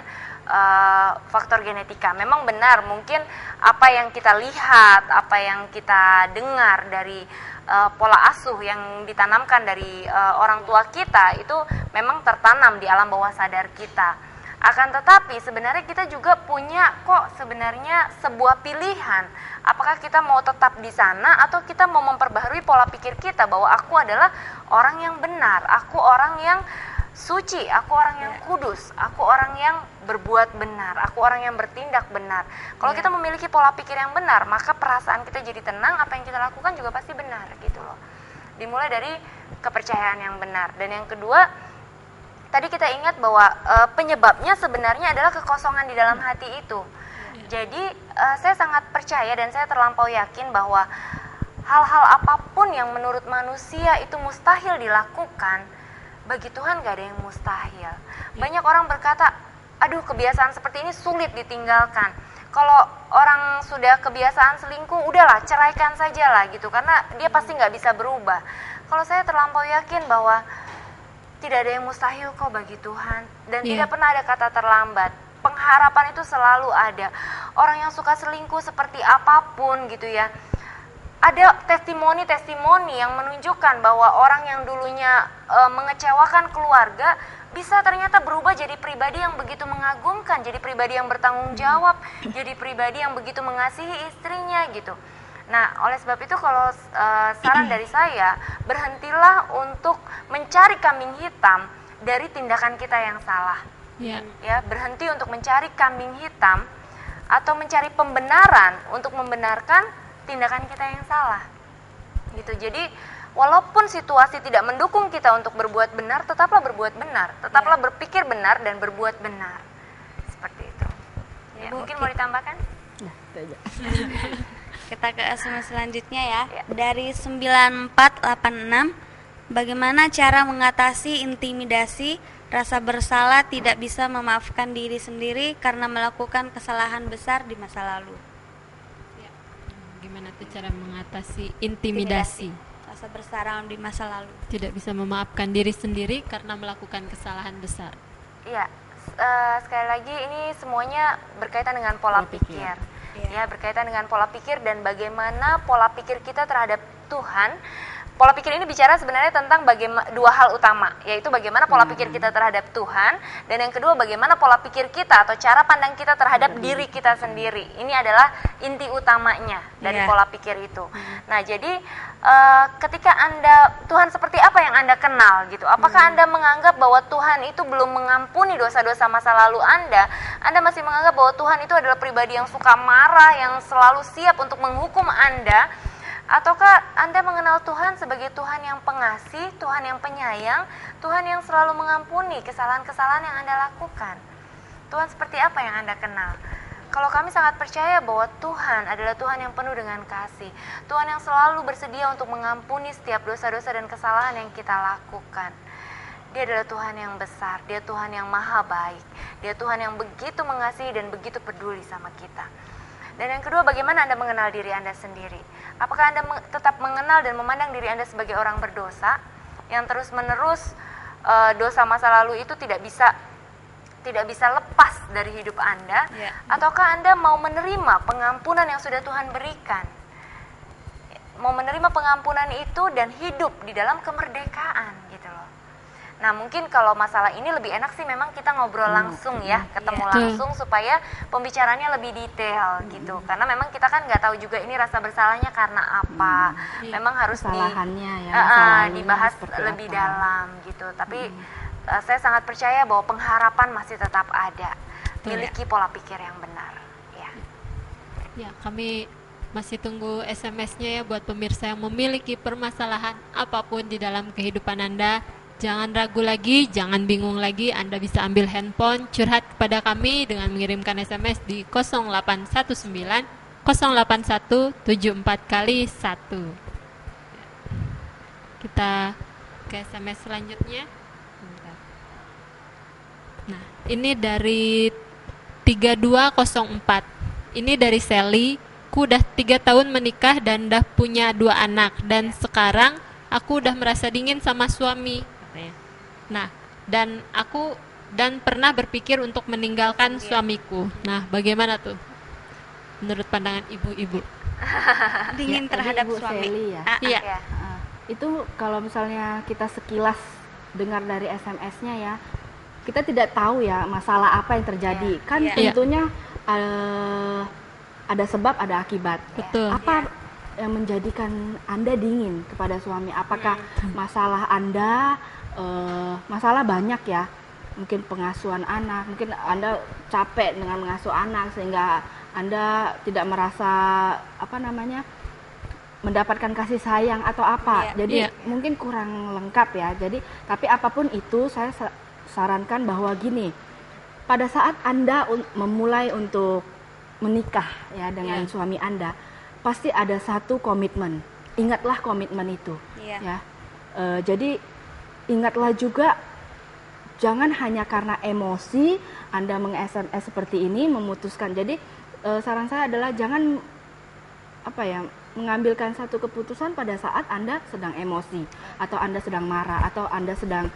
faktor genetika. Memang benar, mungkin apa yang kita lihat, apa yang kita dengar dari pola asuh yang ditanamkan dari orang tua kita itu memang tertanam di alam bawah sadar kita. Akan tetapi sebenarnya kita juga punya kok sebenarnya sebuah pilihan. Apakah kita mau tetap di sana atau kita mau memperbaharui pola pikir kita bahwa aku adalah orang yang benar, aku orang yang suci, aku orang yang kudus, aku orang yang berbuat benar, aku orang yang bertindak benar. Kalau kita memiliki pola pikir yang benar, maka perasaan kita jadi tenang, apa yang kita lakukan juga pasti benar gitu loh. Dimulai dari kepercayaan yang benar. Dan yang kedua, tadi kita ingat bahwa penyebabnya sebenarnya adalah kekosongan di dalam hati itu. Jadi saya sangat percaya dan saya terlampau yakin bahwa hal-hal apapun yang menurut manusia itu mustahil dilakukan, bagi Tuhan gak ada yang mustahil. Banyak orang berkata, aduh kebiasaan seperti ini sulit ditinggalkan. Kalau orang sudah kebiasaan selingkuh, udahlah ceraikan saja lah gitu, karena dia pasti gak bisa berubah. Kalau saya terlampau yakin bahwa tidak ada yang mustahil kok bagi Tuhan. Dan tidak pernah ada kata terlambat. Pengharapan itu selalu ada. Orang yang suka selingkuh seperti apapun gitu ya, ada testimoni-testimoni yang menunjukkan bahwa orang yang dulunya mengecewakan keluarga bisa ternyata berubah jadi pribadi yang begitu mengagumkan, jadi pribadi yang bertanggung jawab, jadi pribadi yang begitu mengasihi istrinya gitu. Nah, oleh sebab itu kalau saran dari saya, berhentilah untuk mencari kambing hitam dari tindakan kita yang salah. Ya, berhenti untuk mencari kambing hitam atau mencari pembenaran untuk membenarkan tindakan kita yang salah gitu. Jadi walaupun situasi tidak mendukung kita untuk berbuat benar, tetaplah berbuat benar, tetaplah berpikir benar dan berbuat benar, seperti itu ya. Mungkin mau ditambahkan? Nah, itu aja. Kita ke SMS selanjutnya ya. Dari 9486, bagaimana cara mengatasi intimidasi, rasa bersalah, tidak bisa memaafkan diri sendiri karena melakukan kesalahan besar di masa lalu? Gimana tuh cara mengatasi intimidasi? Rasa bersalah di masa lalu. Tidak bisa memaafkan diri sendiri karena melakukan kesalahan besar. Iya, sekali lagi ini semuanya berkaitan dengan pola pikir. Ya, berkaitan dengan pola pikir dan bagaimana pola pikir kita terhadap Tuhan. Pola pikir ini bicara sebenarnya tentang dua hal utama, yaitu bagaimana pola pikir kita terhadap Tuhan, dan yang kedua bagaimana pola pikir kita atau cara pandang kita terhadap diri kita sendiri. Ini adalah inti utamanya dari pola pikir itu. Nah, jadi ketika Tuhan seperti apa yang Anda kenal gitu, apakah Anda menganggap bahwa Tuhan itu belum mengampuni dosa-dosa masa lalu Anda masih menganggap bahwa Tuhan itu adalah pribadi yang suka marah, yang selalu siap untuk menghukum Anda? Ataukah Anda mengenal Tuhan sebagai Tuhan yang pengasih, Tuhan yang penyayang, Tuhan yang selalu mengampuni kesalahan-kesalahan yang Anda lakukan? Tuhan seperti apa yang Anda kenal? Kalau kami sangat percaya bahwa Tuhan adalah Tuhan yang penuh dengan kasih, Tuhan yang selalu bersedia untuk mengampuni setiap dosa-dosa dan kesalahan yang kita lakukan. Dia adalah Tuhan yang besar, Dia Tuhan yang maha baik, Dia Tuhan yang begitu mengasihi dan begitu peduli sama kita. Dan yang kedua, bagaimana Anda mengenal diri Anda sendiri? Apakah Anda tetap mengenal dan memandang diri Anda sebagai orang berdosa yang terus-menerus dosa masa lalu itu tidak bisa lepas dari hidup Anda? Ataukah Anda mau menerima pengampunan yang sudah Tuhan berikan? Mau menerima pengampunan itu dan hidup di dalam kemerdekaan gitu loh. Nah, mungkin kalau masalah ini lebih enak sih memang kita ngobrol langsung ya, ketemu langsung supaya pembicaranya lebih detail gitu. Karena memang kita kan nggak tahu juga ini rasa bersalahnya karena apa. Memang harus dibahas lebih dalam gitu. Tapi saya sangat percaya bahwa pengharapan masih tetap ada. Miliki pola pikir yang benar. Ya, kami masih tunggu SMS-nya ya buat pemirsa yang memiliki permasalahan apapun di dalam kehidupan Anda. Jangan ragu lagi, jangan bingung lagi, Anda bisa ambil handphone, curhat kepada kami dengan mengirimkan SMS di 0819 081 74 kali 1. Kita ke SMS selanjutnya. Bentar. Nah, ini dari 3204. Ini dari Sally. Aku udah 3 tahun menikah dan udah punya 2 anak. Dan sekarang aku udah merasa dingin sama suami. Nah, dan pernah berpikir untuk meninggalkan suamiku. Nah, bagaimana tuh menurut pandangan ibu-ibu? Dingin terhadap suami. Sally ya. Iya. Itu kalau misalnya kita sekilas dengar dari SMS-nya ya, kita tidak tahu ya masalah apa yang terjadi. Kan tentunya ada sebab, ada akibat. Betul. Apa yang menjadikan Anda dingin kepada suami? Apakah masalah Anda masalah banyak ya, mungkin pengasuhan anak, mungkin Anda capek dengan mengasuh anak sehingga Anda tidak merasa mendapatkan kasih sayang atau apa. Jadi mungkin kurang lengkap ya. Jadi tapi apapun itu saya sarankan bahwa gini, pada saat Anda memulai untuk menikah ya dengan suami Anda, pasti ada satu komitmen. Ingatlah komitmen itu ya. Jadi ingatlah juga, jangan hanya karena emosi Anda meng-SMS seperti ini memutuskan. Jadi saran saya adalah jangan mengambilkan satu keputusan pada saat Anda sedang emosi atau Anda sedang marah atau Anda sedang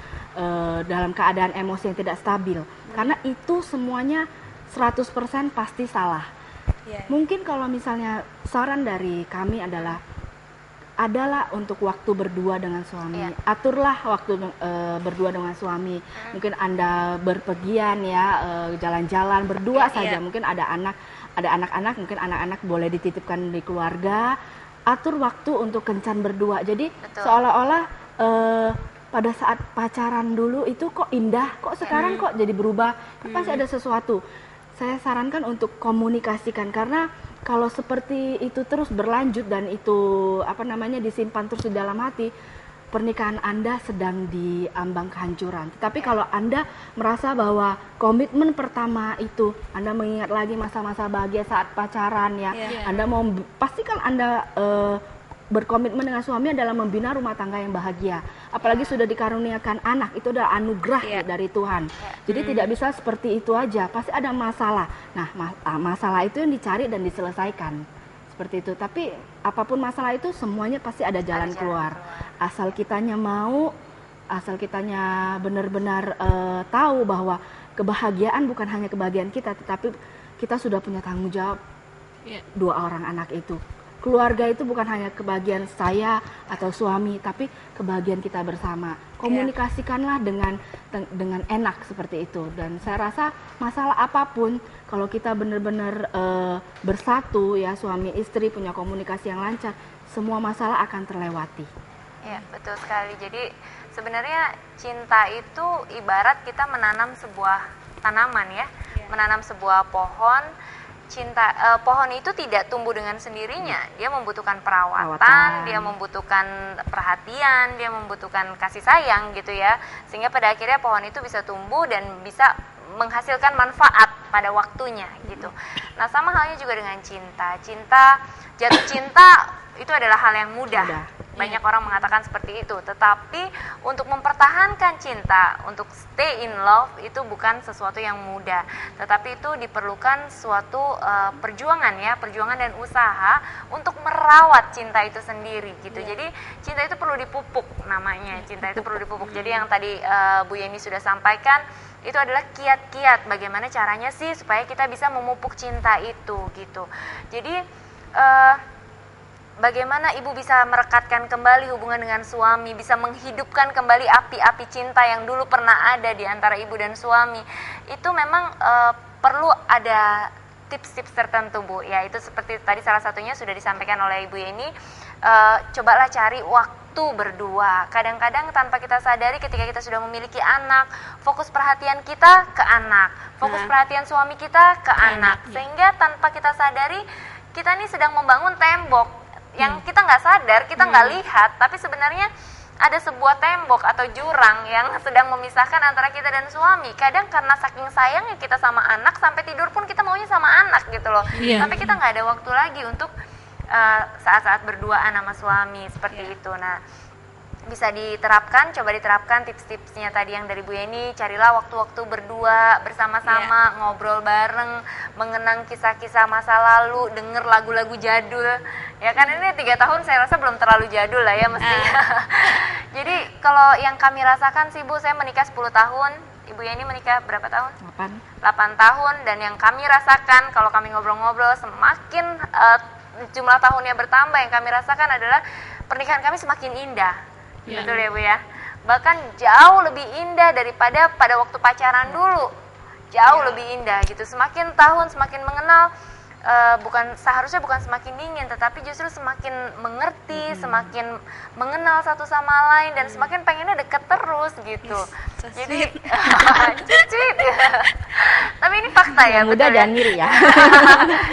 dalam keadaan emosi yang tidak stabil. Karena itu semuanya 100% pasti salah. Mungkin kalau misalnya saran dari kami adalah untuk waktu berdua dengan suami. Aturlah waktu berdua dengan suami. Mungkin Anda berpergian ya, jalan-jalan berdua saja. Mungkin ada anak-anak, mungkin anak-anak boleh dititipkan di keluarga. Atur waktu untuk kencan berdua. Jadi seolah-olah pada saat pacaran dulu itu kok indah, kok sekarang kok jadi berubah. Pasti ada sesuatu. Saya sarankan untuk komunikasikan, karena kalau seperti itu terus berlanjut dan itu disimpan terus di dalam hati, pernikahan Anda sedang diambang kehancuran. Tetapi kalau Anda merasa bahwa komitmen pertama itu Anda mengingat lagi masa-masa bahagia saat pacaran ya, Anda mau pastikan Anda berkomitmen dengan suami adalah membina rumah tangga yang bahagia. Apalagi sudah dikaruniakan anak, itu adalah anugerah dari Tuhan. Jadi tidak bisa seperti itu aja, pasti ada masalah. Nah, masalah itu yang dicari dan diselesaikan. Seperti itu. Tapi apapun masalah itu semuanya pasti ada jalan keluar. Asal kitanya mau, asal kitanya benar-benar tahu bahwa kebahagiaan bukan hanya kebahagiaan kita, tetapi kita sudah punya tanggung jawab 2 orang anak itu. Keluarga itu bukan hanya kebahagiaan saya atau suami, tapi kebahagiaan kita bersama. Komunikasikanlah dengan enak seperti itu. Dan saya rasa masalah apapun, kalau kita benar-benar bersatu ya, suami istri punya komunikasi yang lancar, semua masalah akan terlewati. Ya, betul sekali. Jadi sebenarnya cinta itu ibarat kita menanam sebuah tanaman ya, menanam sebuah pohon. Pohon itu tidak tumbuh dengan sendirinya, dia membutuhkan perawatan, dia membutuhkan perhatian, dia membutuhkan kasih sayang gitu ya, sehingga pada akhirnya pohon itu bisa tumbuh dan bisa menghasilkan manfaat pada waktunya gitu. Nah, sama halnya juga dengan cinta. Jatuh cinta itu adalah hal yang mudah. Banyak orang mengatakan seperti itu, tetapi untuk mempertahankan cinta, untuk stay in love itu bukan sesuatu yang mudah, tetapi itu diperlukan suatu perjuangan dan usaha untuk merawat cinta itu sendiri gitu. Jadi cinta itu perlu dipupuk namanya, cinta itu perlu dipupuk. Jadi yang tadi Bu Yeni sudah sampaikan itu adalah kiat-kiat bagaimana caranya sih supaya kita bisa memupuk cinta itu gitu. Jadi bagaimana ibu bisa merekatkan kembali hubungan dengan suami, bisa menghidupkan kembali api-api cinta yang dulu pernah ada di antara ibu dan suami. Itu memang perlu ada tips-tips tertentu, Bu. Ya, itu seperti tadi salah satunya sudah disampaikan oleh Ibu Yeni. Cobalah cari waktu berdua. Kadang-kadang tanpa kita sadari ketika kita sudah memiliki anak, fokus perhatian kita ke anak, fokus perhatian suami kita ke anak. Sehingga tanpa kita sadari, kita nih sedang membangun tembok yang kita nggak sadar, kita nggak lihat, tapi sebenarnya ada sebuah tembok atau jurang yang sedang memisahkan antara kita dan suami. Kadang karena saking sayangnya kita sama anak, sampai tidur pun kita maunya sama anak gitu loh. Tapi kita nggak ada waktu lagi untuk saat-saat berduaan sama suami seperti itu. Nah, bisa diterapkan, coba diterapkan tips-tipsnya tadi yang dari Bu Yeni. Carilah waktu-waktu berdua bersama-sama, ngobrol bareng, mengenang kisah-kisah masa lalu, denger lagu-lagu jadul. Ya kan ini 3 tahun saya rasa belum terlalu jadul lah ya mestinya. Jadi kalau yang kami rasakan sih Bu, saya menikah 10 tahun, Ibu Yeni menikah berapa tahun? 8 tahun, dan yang kami rasakan kalau kami ngobrol-ngobrol semakin jumlah tahunnya bertambah, yang kami rasakan adalah pernikahan kami semakin indah. Betul ya Bu ya? Bahkan jauh lebih indah daripada pada waktu pacaran dulu. Jauh lebih indah gitu. Semakin tahun semakin mengenal, seharusnya bukan semakin dingin, tetapi justru semakin mengerti, semakin mengenal satu sama lain, dan semakin pengennya deket terus gitu. Jadi cucit ya. Tapi ini fakta ya. Udah jangan ngiri ya.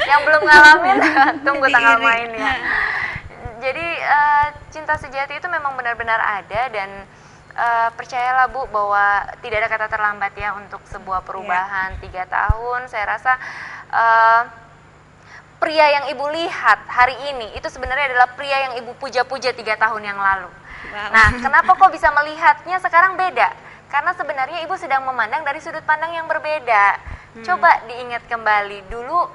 Yang belum ngalamin tunggu tanggal mainnya. Jadi cinta sejati itu memang benar-benar ada, dan percayalah Bu bahwa tidak ada kata terlambat ya untuk sebuah perubahan. 3 tahun saya rasa pria yang Ibu lihat hari ini itu sebenarnya adalah pria yang Ibu puja-puja 3 tahun yang lalu. Nah, kenapa kok bisa melihatnya sekarang beda? Karena sebenarnya Ibu sedang memandang dari sudut pandang yang berbeda. Coba diingat kembali, dulu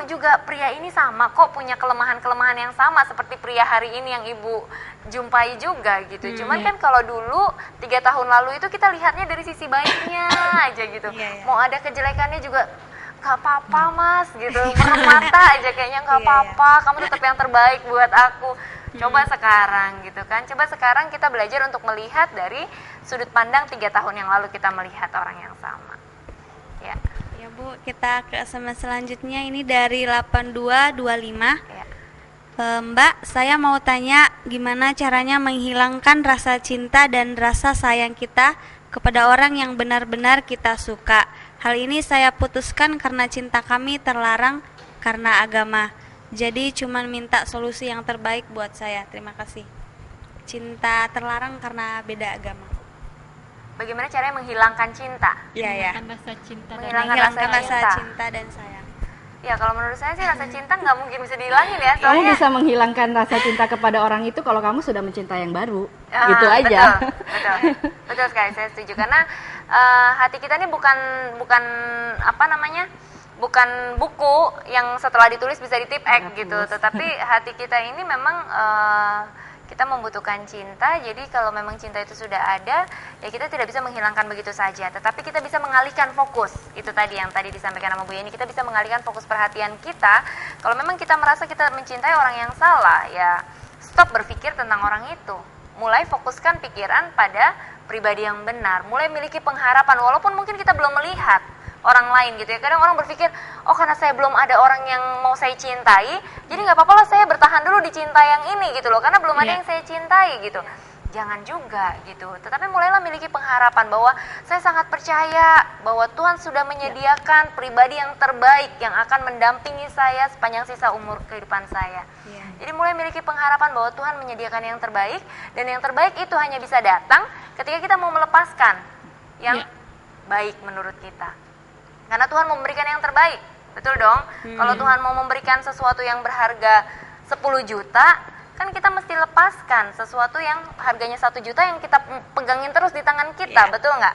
juga pria ini sama kok, punya kelemahan-kelemahan yang sama seperti pria hari ini yang Ibu jumpai juga gitu. Cuman kan kalau dulu 3 tahun lalu itu kita lihatnya dari sisi baiknya aja gitu. Mau ada kejelekannya juga gak apa-apa Mas gitu, merem mata aja kayaknya gak apa-apa, kamu tetap yang terbaik buat aku. Coba sekarang gitu kan, coba sekarang kita belajar untuk melihat dari sudut pandang 3 tahun yang lalu kita melihat orang yang sama. Ya Bu, kita ke SMS selanjutnya, ini dari 8225. Mbak, saya mau tanya gimana caranya menghilangkan rasa cinta dan rasa sayang kita kepada orang yang benar-benar kita suka. Hal ini saya putuskan karena cinta kami terlarang karena agama. Jadi cuman minta solusi yang terbaik buat saya. Terima kasih. Cinta terlarang karena beda agama. Bagaimana caranya menghilangkan cinta? Menghilangkan rasa cinta, menghilangkan rasa cinta dan sayang. Ya, kalau menurut saya sih rasa cinta nggak mungkin bisa dihilangin ya. Kamu bisa menghilangkan rasa cinta kepada orang itu kalau kamu sudah mencintai yang baru. Gitu aja. Betul sekali, saya setuju. Karena hati kita ini bukan bukan buku yang setelah ditulis bisa ditipek gitu. Tetapi hati kita ini memang kita membutuhkan cinta. Jadi kalau memang cinta itu sudah ada, ya kita tidak bisa menghilangkan begitu saja. Tetapi kita bisa mengalihkan fokus. Itu tadi yang tadi disampaikan sama Bu Yeni, kita bisa mengalihkan fokus perhatian kita. Kalau memang kita merasa kita mencintai orang yang salah, ya stop berpikir tentang orang itu. Mulai fokuskan pikiran pada pribadi yang benar. Mulai miliki pengharapan, walaupun mungkin kita belum melihat orang lain gitu ya. Kadang orang berpikir, oh karena saya belum ada orang yang mau saya cintai, jadi nggak apa-apa lah saya bertahan dulu di cinta yang ini gitu loh, karena belum ada yang saya cintai gitu. Jangan juga gitu. Tetapi mulailah miliki pengharapan bahwa saya sangat percaya bahwa Tuhan sudah menyediakan pribadi yang terbaik yang akan mendampingi saya sepanjang sisa umur kehidupan saya. Jadi mulai miliki pengharapan bahwa Tuhan menyediakan yang terbaik, dan yang terbaik itu hanya bisa datang ketika kita mau melepaskan yang baik menurut kita. Karena Tuhan memberikan yang terbaik, betul dong? Kalau Tuhan mau memberikan sesuatu yang berharga 10 juta, kan kita mesti lepaskan sesuatu yang harganya 1 juta yang kita pegangin terus di tangan kita, betul nggak?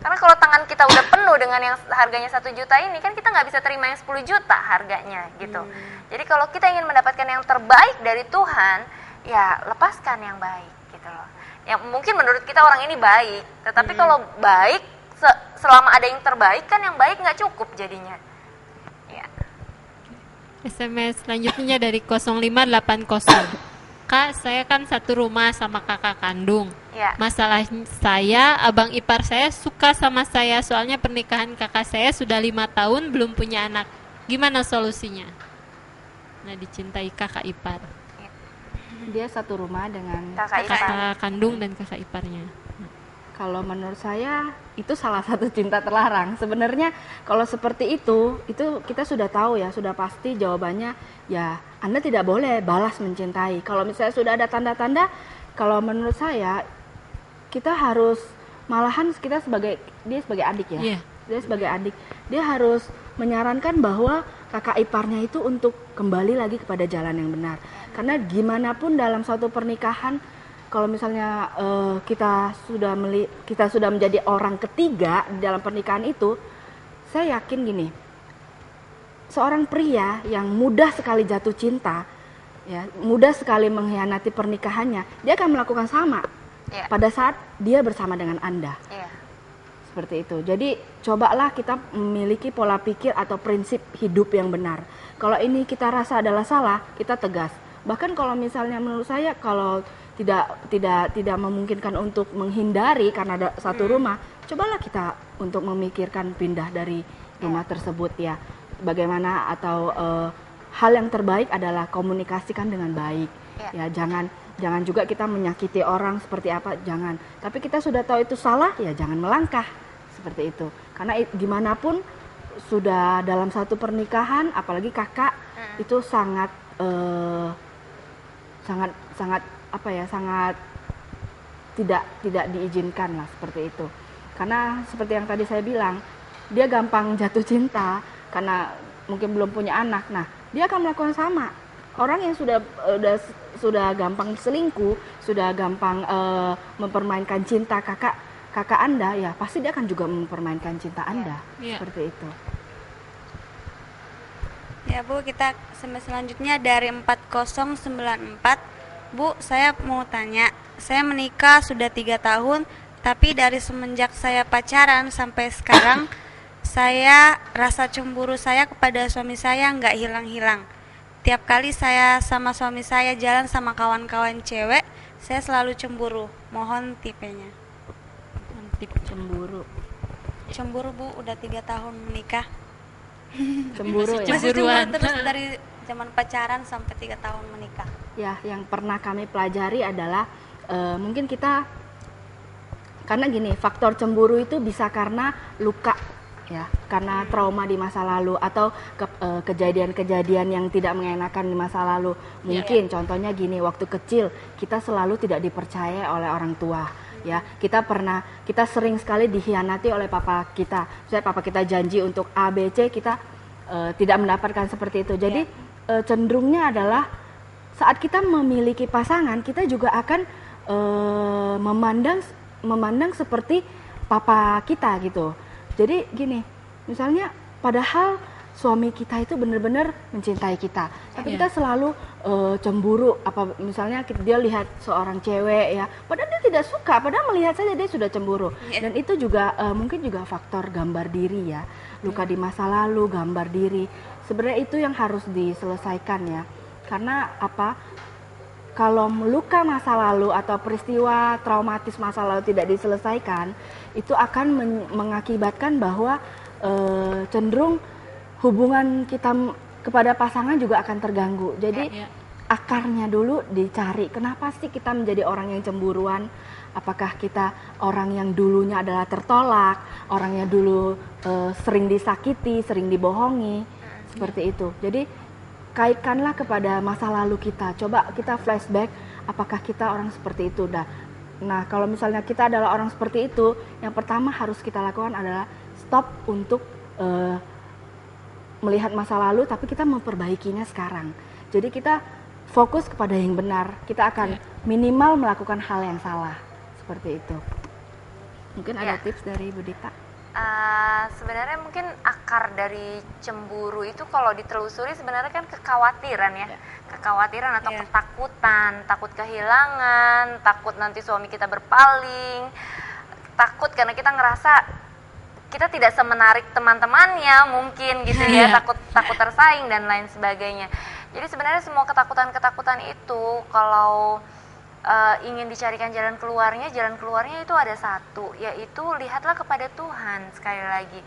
Karena kalau tangan kita udah penuh dengan yang harganya 1 juta ini, kan kita nggak bisa terima yang 10 juta harganya gitu. Jadi kalau kita ingin mendapatkan yang terbaik dari Tuhan, ya lepaskan yang baik gitu loh. Yang mungkin menurut kita orang ini baik, tetapi kalau baik, selama ada yang terbaik kan yang baik nggak cukup jadinya. Ya. SMS selanjutnya dari 0580. Kak, saya kan satu rumah sama kakak kandung. Masalah saya, abang ipar saya suka sama saya, soalnya pernikahan kakak saya sudah 5 tahun belum punya anak. Gimana solusinya? Nah, dicintai kakak ipar. Dia satu rumah dengan kakak kandung dan kakak iparnya. Kalau menurut saya itu salah satu cinta terlarang. Sebenarnya kalau seperti itu kita sudah tahu ya, sudah pasti jawabannya ya Anda tidak boleh balas mencintai. Kalau misalnya sudah ada tanda-tanda, kalau menurut saya kita harus malahan dia sebagai adik ya. Dia sebagai adik, dia harus menyarankan bahwa kakak iparnya itu untuk kembali lagi kepada jalan yang benar. Karena gimana pun dalam suatu pernikahan, kalau misalnya kita sudah menjadi orang ketiga di dalam pernikahan itu, saya yakin gini, seorang pria yang mudah sekali jatuh cinta, ya, mudah sekali mengkhianati pernikahannya, dia akan melakukan sama pada saat dia bersama dengan Anda. Seperti itu. Jadi cobalah kita memiliki pola pikir atau prinsip hidup yang benar. Kalau ini kita rasa adalah salah, kita tegas. Bahkan kalau misalnya menurut saya kalau tidak memungkinkan untuk menghindari karena ada satu rumah, cobalah kita untuk memikirkan pindah dari rumah tersebut ya. Bagaimana atau hal yang terbaik adalah komunikasikan dengan baik. Ya, jangan juga kita menyakiti orang seperti apa, jangan. Tapi kita sudah tahu itu salah, ya jangan melangkah seperti itu. Karena gimana pun sudah dalam satu pernikahan, apalagi kakak itu sangat tidak diizinkan lah seperti itu. Karena seperti yang tadi saya bilang, dia gampang jatuh cinta karena mungkin belum punya anak. Nah, dia akan melakukan sama. Orang yang sudah gampang selingkuh, sudah gampang mempermainkan cinta kakak Anda, ya pasti dia akan juga mempermainkan cinta Anda. Seperti itu. Ya Bu, kita selanjutnya dari 4094. Bu, saya mau tanya, saya menikah sudah 3 tahun, tapi dari semenjak saya pacaran sampai sekarang, saya rasa cemburu saya kepada suami saya nggak hilang-hilang. Tiap kali saya sama suami saya jalan sama kawan-kawan cewek, saya selalu cemburu. Mohon tipenya. Cemburu Bu, udah 3 tahun menikah. Cemburu ya? Masih cemburu terus dari zaman pacaran sampai 3 tahun menikah. Ya, yang pernah kami pelajari adalah mungkin kita, karena gini, faktor cemburu itu bisa karena luka ya, karena trauma di masa lalu atau kejadian-kejadian yang tidak mengenakan di masa lalu. Mungkin contohnya gini, waktu kecil kita selalu tidak dipercaya oleh orang tua. Ya, kita sering sekali dikhianati oleh papa kita. Misalnya papa kita janji untuk A, B, C, kita tidak mendapatkan seperti itu. Jadi cenderungnya adalah saat kita memiliki pasangan, kita juga akan memandang seperti papa kita gitu. Jadi gini, misalnya padahal suami kita itu benar-benar mencintai kita, tapi kita selalu cemburu. Apa misalnya dia lihat seorang cewek ya, padahal dia tidak suka, padahal melihat saja dia sudah cemburu. Dan itu juga mungkin juga faktor gambar diri ya, luka di masa lalu, gambar diri. Sebenarnya itu yang harus diselesaikan ya, karena apa? Kalau luka masa lalu atau peristiwa traumatis masa lalu tidak diselesaikan, itu akan mengakibatkan bahwa cenderung hubungan kita kepada pasangan juga akan terganggu. Jadi akarnya dulu dicari. Kenapa sih kita menjadi orang yang cemburuan? Apakah kita orang yang dulunya adalah tertolak, orang yang dulu sering disakiti, sering dibohongi, seperti itu. Jadi kaitkanlah kepada masa lalu kita. Coba kita flashback, apakah kita orang seperti itu? Nah, kalau misalnya kita adalah orang seperti itu, yang pertama harus kita lakukan adalah stop untuk melihat masa lalu, tapi kita memperbaikinya sekarang. Jadi kita fokus kepada yang benar. Kita akan minimal melakukan hal yang salah. Seperti itu. Mungkin ada tips dari Bu Dita? Sebenarnya mungkin akar dari cemburu itu kalau ditelusuri sebenarnya kan kekhawatiran ya. Kekhawatiran atau ketakutan, takut kehilangan, takut nanti suami kita berpaling, takut karena kita ngerasa kita tidak semenarik teman-temannya mungkin gitu ya, takut tersaing dan lain sebagainya. Jadi sebenarnya semua ketakutan-ketakutan itu kalau ingin dicarikan jalan keluarnya itu ada satu, yaitu lihatlah kepada Tuhan. Sekali lagi,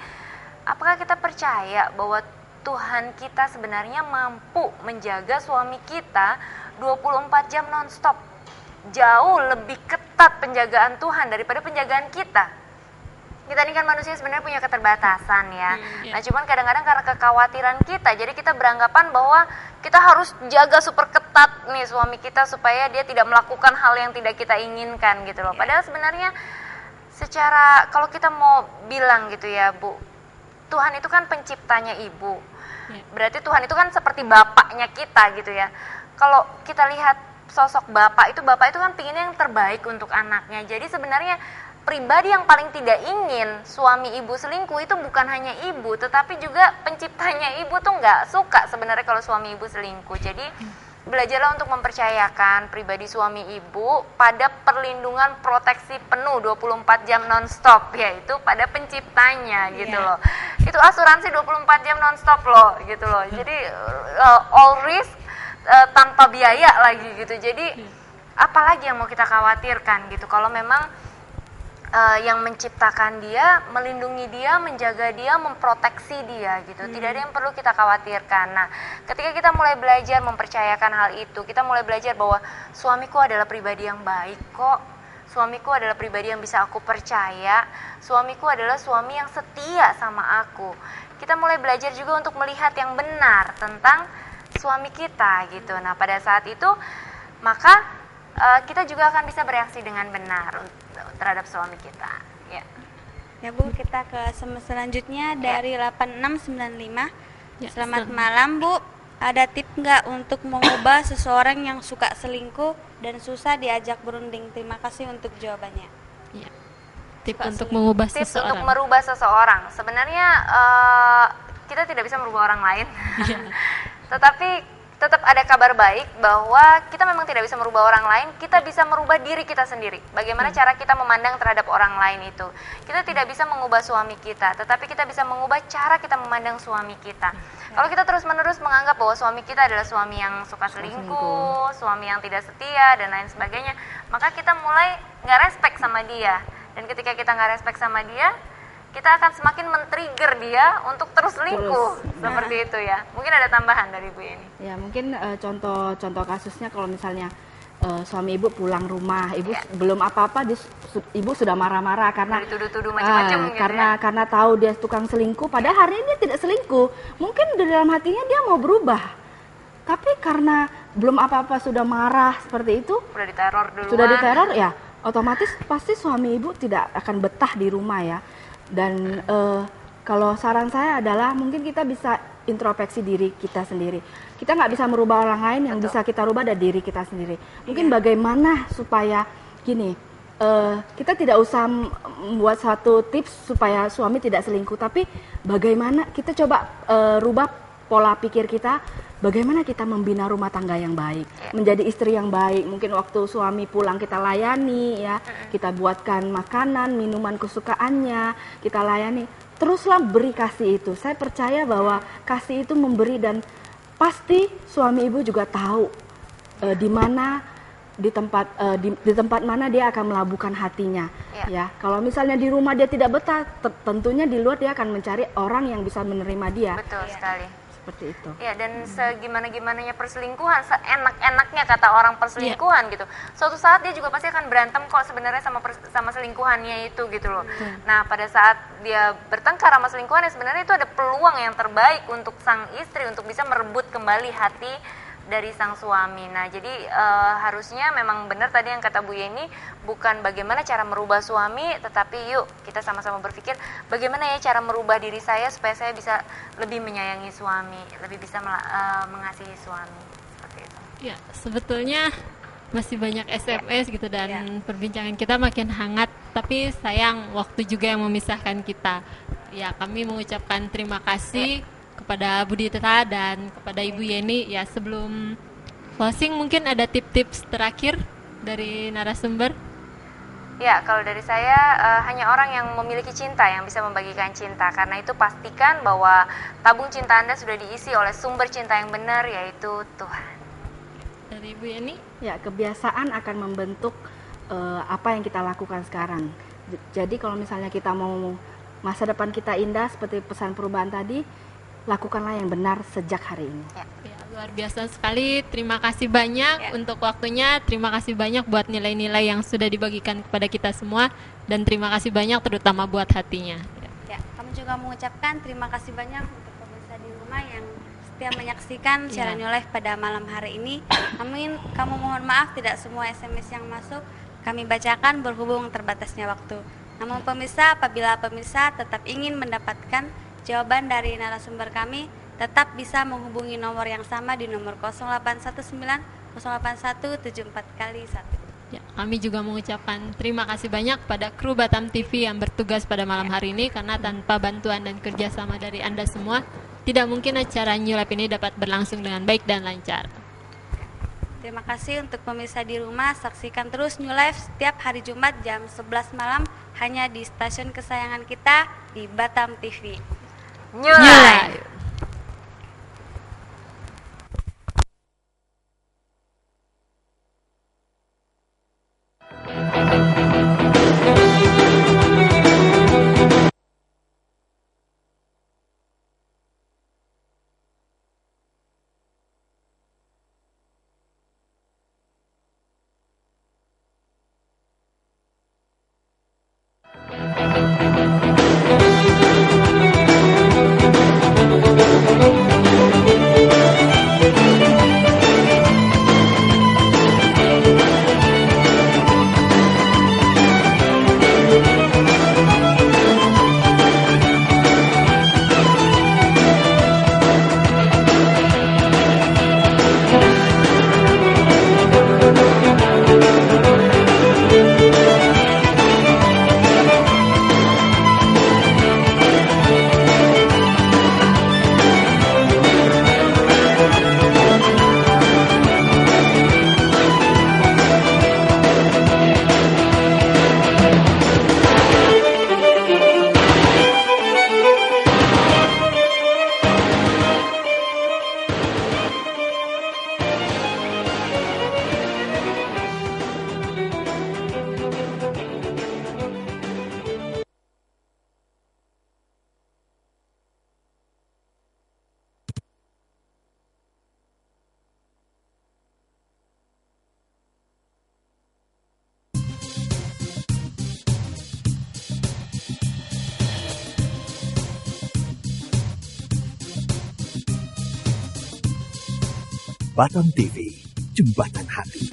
apakah kita percaya bahwa Tuhan kita sebenarnya mampu menjaga suami kita 24 jam non-stop? Jauh lebih ketat penjagaan Tuhan daripada penjagaan kita. Kita ini kan manusia sebenarnya punya keterbatasan ya. Nah cuman kadang-kadang karena kekhawatiran kita, jadi kita beranggapan bahwa kita harus jaga super ketat nih suami kita supaya dia tidak melakukan hal yang tidak kita inginkan gitu loh. Padahal sebenarnya secara kalau kita mau bilang gitu ya Bu, Tuhan itu kan penciptanya ibu. Berarti Tuhan itu kan seperti bapaknya kita gitu ya. Kalau kita lihat sosok bapak itu kan pinginnya yang terbaik untuk anaknya. Jadi sebenarnya pribadi yang paling tidak ingin suami ibu selingkuh itu bukan hanya ibu, tetapi juga penciptanya ibu tuh nggak suka sebenarnya kalau suami ibu selingkuh. Jadi belajarlah untuk mempercayakan pribadi suami ibu pada perlindungan proteksi penuh 24 jam non-stop, yaitu pada penciptanya gitu loh. Itu asuransi 24 jam non-stop loh gitu loh. Jadi all risk tanpa biaya lagi gitu. Jadi apalagi yang mau kita khawatirkan gitu kalau memang yang menciptakan dia, melindungi dia, menjaga dia, memproteksi dia gitu. Tidak ada yang perlu kita khawatirkan. Nah, ketika kita mulai belajar mempercayakan hal itu, kita mulai belajar bahwa suamiku adalah pribadi yang baik kok. Suamiku adalah pribadi yang bisa aku percaya. Suamiku adalah suami yang setia sama aku. Kita mulai belajar juga untuk melihat yang benar tentang suami kita gitu. Nah, pada saat itu maka kita juga akan bisa bereaksi dengan benar terhadap suami kita. Ya Bu, kita ke selanjutnya dari 8695. Selamat malam Bu. Ada tip nggak untuk mengubah seseorang yang suka selingkuh dan susah diajak berunding? Terima kasih untuk jawabannya. Tip untuk mengubah Tips seseorang. untuk merubah seseorang. Sebenarnya kita tidak bisa merubah orang lain. Tetapi tetap ada kabar baik bahwa kita memang tidak bisa merubah orang lain, kita bisa merubah diri kita sendiri. Bagaimana cara kita memandang terhadap orang lain itu. Kita tidak bisa mengubah suami kita, tetapi kita bisa mengubah cara kita memandang suami kita. Kalau kita terus-menerus menganggap bahwa suami kita adalah suami yang suka selingkuh, suami yang tidak setia, dan lain sebagainya, maka kita mulai nggak respect sama dia. Dan ketika kita nggak respect sama dia, kita akan semakin men-trigger dia untuk terus selingkuh. Seperti itu ya. Mungkin ada tambahan dari Bu ini. Ya, mungkin contoh kasusnya kalau misalnya suami ibu pulang rumah, ibu belum apa-apa, ibu sudah marah-marah karena dituduh-tuduh macam-macam gitu karena tahu dia tukang selingkuh, padahal hari ini dia tidak selingkuh. Mungkin di dalam hatinya dia mau berubah. Tapi karena belum apa-apa sudah marah seperti itu, sudah diteror duluan. Sudah diteror ya, otomatis pasti suami ibu tidak akan betah di rumah ya. Dan kalau saran saya adalah mungkin kita bisa introspeksi diri kita sendiri. Kita nggak bisa merubah orang lain, yang bisa kita rubah dari diri kita sendiri. Mungkin bagaimana supaya gini, kita tidak usah membuat satu tips supaya suami tidak selingkuh, tapi bagaimana kita coba rubah pola pikir kita, bagaimana kita membina rumah tangga yang baik, menjadi istri yang baik. Mungkin waktu suami pulang kita layani ya, kita buatkan makanan, minuman kesukaannya, kita layani. Teruslah beri kasih itu. Saya percaya bahwa kasih itu memberi, dan pasti suami ibu juga tahu di mana di tempat mana dia akan melabuhkan hatinya. Ya, kalau misalnya di rumah dia tidak betah, tentunya di luar dia akan mencari orang yang bisa menerima dia. Betul sekali. Seperti itu. Ya, dan segimana-gimananya perselingkuhan, seenak-enaknya kata orang perselingkuhan gitu. Suatu saat dia juga pasti akan berantem kok sebenarnya sama selingkuhannya itu gitu loh. Nah, pada saat dia bertengkar sama selingkuhannya, sebenarnya itu ada peluang yang terbaik untuk sang istri untuk bisa merebut kembali hati dari sang suami. Nah, jadi harusnya memang benar tadi yang kata Bu Yeni, bukan bagaimana cara merubah suami, tetapi yuk kita sama-sama berpikir bagaimana ya cara merubah diri saya supaya saya bisa lebih menyayangi suami, lebih bisa mengasihi suami. Seperti itu. Ya, sebetulnya masih banyak SMS gitu dan perbincangan kita makin hangat, tapi sayang waktu juga yang memisahkan kita. Ya, kami mengucapkan terima kasih kepada Bu Dita dan kepada Ibu Yeni. Ya, sebelum closing mungkin ada tips-tips terakhir dari narasumber. Ya, kalau dari saya hanya orang yang memiliki cinta yang bisa membagikan cinta. Karena itu pastikan bahwa tabung cinta Anda sudah diisi oleh sumber cinta yang benar, yaitu Tuhan. Dari Ibu Yeni? Ya, kebiasaan akan membentuk apa yang kita lakukan sekarang. Jadi kalau misalnya kita mau masa depan kita indah seperti pesan perubahan tadi, lakukanlah yang benar sejak hari ini. Ya, Luar biasa sekali, terima kasih banyak untuk waktunya, terima kasih banyak buat nilai-nilai yang sudah dibagikan kepada kita semua, dan terima kasih banyak terutama buat hatinya. Ya, kami juga mengucapkan terima kasih banyak untuk pemirsa di rumah yang setia menyaksikan siaran New Life pada malam hari ini. Kami mohon maaf tidak semua SMS yang masuk kami bacakan berhubung terbatasnya waktu. Namun pemirsa, apabila pemirsa tetap ingin mendapatkan jawaban dari narasumber kami, tetap bisa menghubungi nomor yang sama di nomor 0819 081 74 kali 1. Ya, kami juga mengucapkan terima kasih banyak pada kru Batam TV yang bertugas pada malam hari ini, karena tanpa bantuan dan kerjasama dari Anda semua, tidak mungkin acara New Life ini dapat berlangsung dengan baik dan lancar. Terima kasih untuk pemirsa di rumah, saksikan terus New Life setiap hari Jumat jam 11 malam hanya di stasiun kesayangan kita di Batam TV. New Life. Batam TV, Jembatan Hati.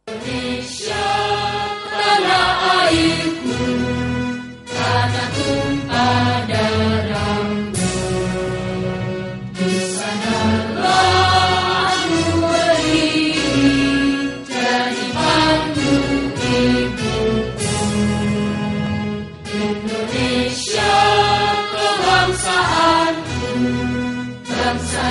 Indonesia, tanah airku, tanah tumpah darahmu. Di sanalah aku berdiri, jadi mantu ibuku. Indonesia, kebangsaanku, bangsa